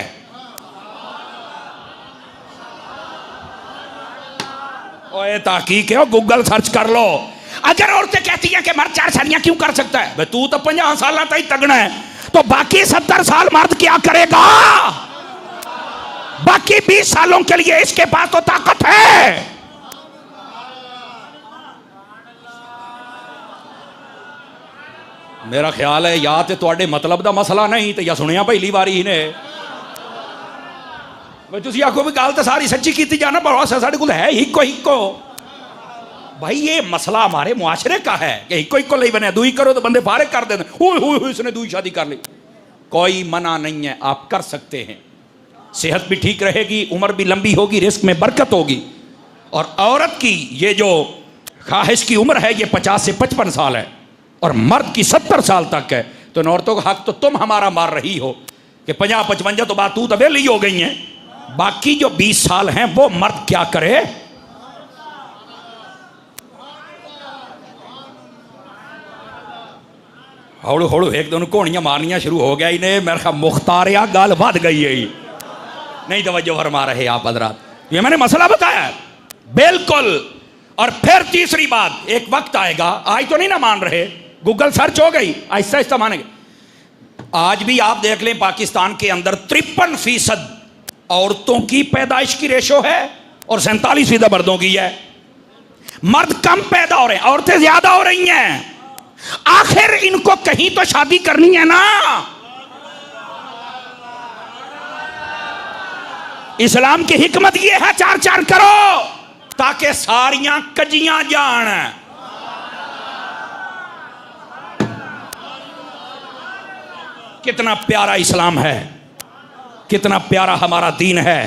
S1: ओए ताकीक है, गूगल सर्च कर लो। अगर औरतें कहती हैं कि मर्द 4 शादियां क्यों कर सकता है, भाई तू तो 50 साल तक ही तगड़ा है, तो बाकी 70 साल मर्द क्या करेगा? बाकी 20 सालों के लिए इसके पास तो ताकत है। मेरा ख्याल है या तो तुहाडे मतलब दा मसला नहीं तो या सुनिया पहली बारी ने। भाई तुसी आखो भी गल तो सारी सच्ची की जाना, पर साढ़े को है हिको हिको। भाई ये मसला हमारे मुआशरे का है कि हिको हिको ले बने, दुई करो तो बंदे फारिग कर देते, इसने दुई शादी कर ली। कोई मना नहीं है, आप कर सकते हैं। सेहत भी ठीक रहेगी, उम्र भी लंबी होगी, रिस्क में बरकत होगी। और औरत की ये जो ख्वाहिश की उम्र है ये 50 से 55 साल है और मर्द की 70 साल तक है। तो इन औरतों का हक तो तुम हमारा मार रही हो कि 50-55 तो बात तू तो वेली हो गई है, बाकी जो 20 साल हैं वो मर्द क्या करे? हौलू हौलू एक दोनों घोड़ियां मारनियां शुरू हो गया इन्हें। मेरे ख्याल मुख्तारिया गल बढ़ गई है, नहीं तवज्जो फरमा रहे आप हजरात। ये मैंने मसला बताया बिल्कुल। और फिर तीसरी बात, एक वक्त आएगा, आज तो नहीं ना मान रहे, गूगल सर्च हो गई, आहिस्ता आहिस्ता मानेंगे। आज भी आप देख लें पाकिस्तान के अंदर 53% औरतों की पैदाइश की रेशो है और 47% मर्दों की है। मर्द कम पैदा हो रहे हैं, औरतें ज्यादा हो रही हैं। आखिर इनको कहीं तो शादी करनी है ना। इस्लाम की हिकमत यह है 4-4 करो ताकि सारियां कजियां जान। कितना प्यारा इस्लाम है, कितना प्यारा हमारा दीन है।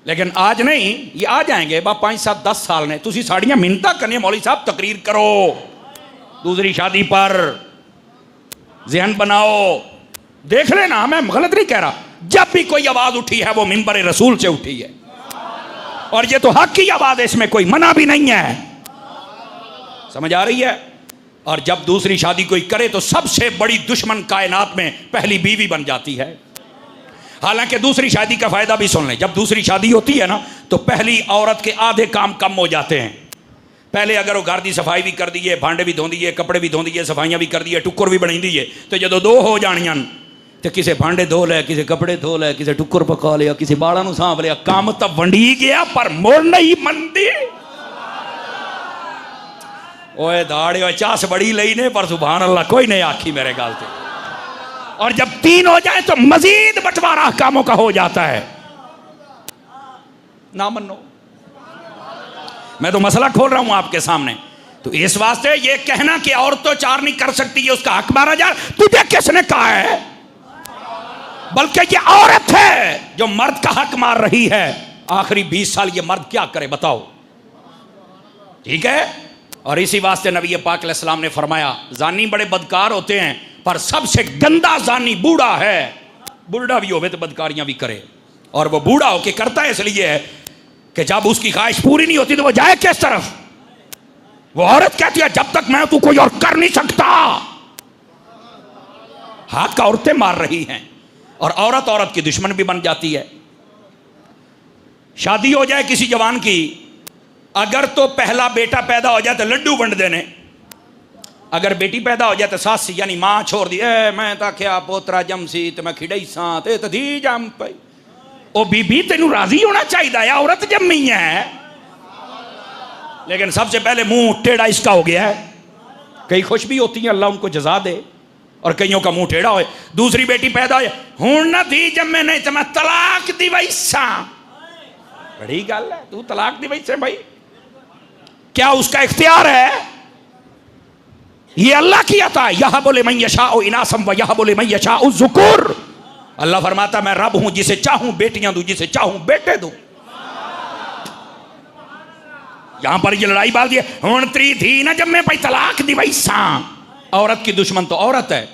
S1: लेकिन आज नहीं, ये आ जाएंगे 5-7-10 साल ने। तुसी साड़ियां मिन्नता करनी, मौलवी साहब तकरीर करो दूसरी शादी पर, ज़हन बनाओ। देख लेना, मैं गलत नहीं कह रहा। जब भी कोई आवाज उठी है वो मिंबर रसूल से उठी है, और ये तो हक की आवाज है, इसमें कोई मना भी नहीं है। समझ आ रही है? और जब दूसरी शादी कोई करे तो सबसे बड़ी दुश्मन कायनात में पहली बीवी बन जाती है। हालांकि दूसरी शादी का फायदा भी सुन लें। जब दूसरी शादी होती है ना तो पहली औरत के आधे काम कम हो जाते हैं। पहले अगर वो घर की सफाई भी कर दी है, भांडे भी धो दिए, कपड़े भी धो दिए, सफाइयां भी कर दी है, टुक्कर भी बना दी है, तो जो 2 हो जानियां तो किसी भांडे धो ले, किसी कपड़े धो ले, किसी टुक्कर पका लिया, किसी बाड़ा नूं सांभ लिया। काम तो वंडी गया पर मुड़ नहीं मनदी। ओए दाड़े चास बड़ी लई ने पर सुभान अल्लाह कोई नहीं आखी मेरे गाल से। और जब 3 हो जाए तो मजीद बंटवारा कामों का हो जाता है। ना मनो, मैं तो मसला खोल रहा हूं आपके सामने। तो इस वास्ते ये कहना कि औरत तो 4 नहीं कर सकती है उसका हक मारा जाए, तुझे किसने कहा है? बल्कि ये औरत है जो मर्द का हक मार रही है। आखिरी 20 साल ये मर्द क्या करे बताओ? ठीक है, और इसी वास्ते नबी पाक अलैहिस्सलाम ने फरमाया जानी बड़े बदकार होते हैं, पर सबसे गंदा जानी बूढ़ा है। बूढ़ा भी होवे तो बदकारियां भी करे, और वो बूढ़ा होके करता है इसलिए है कि जब उसकी ख्वाहिश पूरी नहीं होती तो वो जाए किस तरफ। वो औरत कहती है जब तक मैं तू कोई और कर नहीं सकता। हाथ का औरतें मार रही हैं, और औरत औरत की दुश्मन भी बन जाती है। शादी हो जाए किसी जवान की, अगर तो पहला बेटा पैदा हो जाए तो लड्डू बंट देने, अगर बेटी पैदा हो जाए तो सास यानी मां छोड़ दी, मैं तो क्या पोतरा जम सी तो मैं खिड़ई सा ते तो धी जम पई। ओ बीबी तेनू राजी होना चाहिए, औरत जम्मी है। लेकिन सबसे पहले मुंह टेढ़ा इसका हो गया है। कई खुश भी होती हैं, अल्लाह उनको जजा दे, और कईयों का मुंह टेढ़ा हो। दूसरी बेटी पैदा हो, हूं ना धी जम्मे नहीं तो मैं तलाक दी वैसा। बड़ी गल है, तू तलाक दी वैसे भाई, क्या उसका इख्तियार है? ये अल्लाह की अता। यह बोले मैं यशाउ इनासम व यह बोले मैं यशाउ ज़ुकुर। अल्लाह फरमाता मैं रब हूं, जिसे चाहूं बेटियां दूं, जिसे चाहूं बेटे दूं। यहां पर ये लड़ाई बात है, हुण त्री थी ना जब मैं भाई तलाक दी वैसा। औरत की दुश्मन तो औरत है।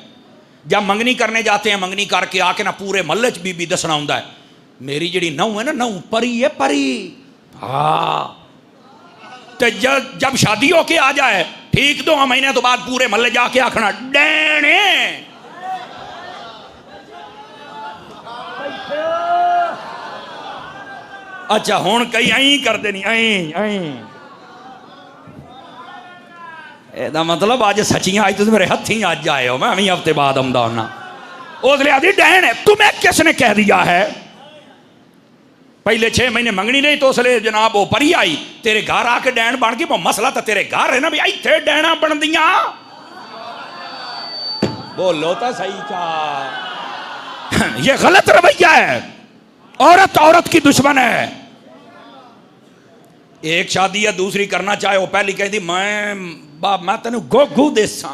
S1: जब मंगनी करने जाते हैं, मंगनी करके आके ना पूरे महल्ले च बीबी दसना होंदा है, मेरी जिहड़ी नहू है ना, नहू परी है परी। हाँ, तो जब शादी होके आ जाए ठीक 2 महीने तो बाद पूरे महल्ले जाके आखना डैने। अच्छा हुण कई आई कर देनी, आई एदा मतलब अज सचियां आई, तुम मेरे हथी अज आए हो, मैं भी हफ्ते बाद आऊंदा होना। उसले आदि डैन है, तुम्हें किसने कह दिया है? पहले 6 महीने मंगनी नहीं तो उसले जनाब वो परी आई, तेरे घर आके डैन बन गई। वो मसला तो तेरे घर है ना भी, इत्थे डैना बन दिया। बोलो तो सही क्या। ये गलत रवैया है। औरत औरत की दुश्मन है। एक शादी या दूसरी करना चाहे, वो पहली कहती मैं तेन गोगू देसा,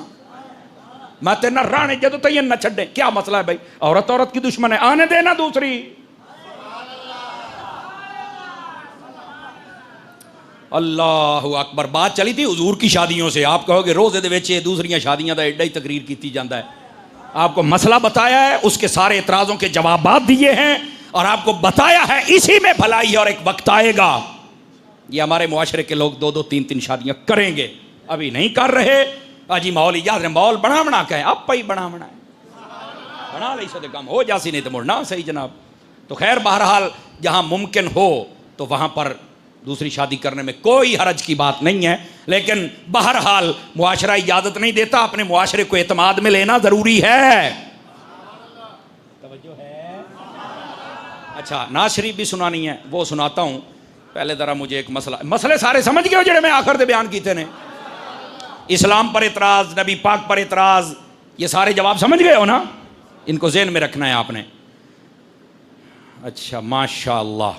S1: मैं तेना राणे जदों तक न छड़े। क्या मसला है भाई? औरत औरत की दुश्मन है, आने देना दूसरी। अल्लाहु अकबर। बात चली थी हुजूर की शादियों से। आप कहोगे रोजे दे विच दूसरियां शादियां दा एडा ही तकरीर की जाता है। आपको मसला बताया है, उसके सारे एतराज़ों के जवाब दिए हैं, और आपको बताया है इसी में भलाई है। और एक वक्त आएगा ये हमारे मुआशरे के लोग 2-2, 3-3 शादियां करेंगे। अभी नहीं कर रहे। अजी माहौल इजाज ने माहौल बना के आप ही बना ले सो काम हो जासी, नहीं तो मुड़ना सही जनाब। तो खैर बहरहाल जहां मुमकिन हो तो वहां पर दूसरी शादी करने में कोई हरज की बात नहीं है। लेकिन बहरहाल मुआशरा इजाजत नहीं देता, अपने मुआशरे को एतमाद में लेना जरूरी है। तवज्जो है। अच्छा नाज शरीफ भी सुनानी है, वो सुनाता हूं। पहले जरा मुझे एक मसले सारे समझ गए हो जेड़े मैं आखिर दे बयान किए ने। इस्लाम पर इतराज, नबी पाक पर इतराज, ये सारे जवाब समझ गए हो ना? इनको ज़हन में रखना है आपने। अच्छा माशाअल्लाह।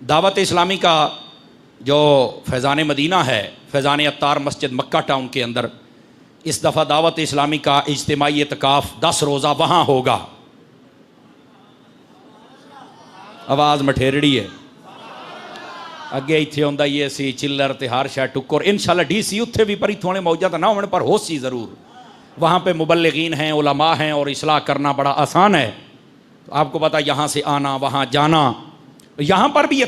S1: दावत इस्लामी का जो फैज़ान मदीना है, फैज़ान अत्तार मस्जिद मक्का टाउन के अंदर, इस दफ़ा दावत इस्लामी का इज्तिमाई इत्काफ़ 10 रोज़ा वहाँ होगा। आवाज़ मठेरड़ी है। अगे इत्थे आउंदा ही सी चिल्लर ते हर शै टुक्कर। इंशाअल्लाह DC उत्थे भी, पर इत्थों मौजा तो ना होने पर हो सी ज़रूर। वहाँ पे मुबल्लिगीन हैं, उलमा हैं, और इस्लाह करना बड़ा आसान है। तो आपको पता यहाँ से आना वहाँ जाना, यहाँ पर भी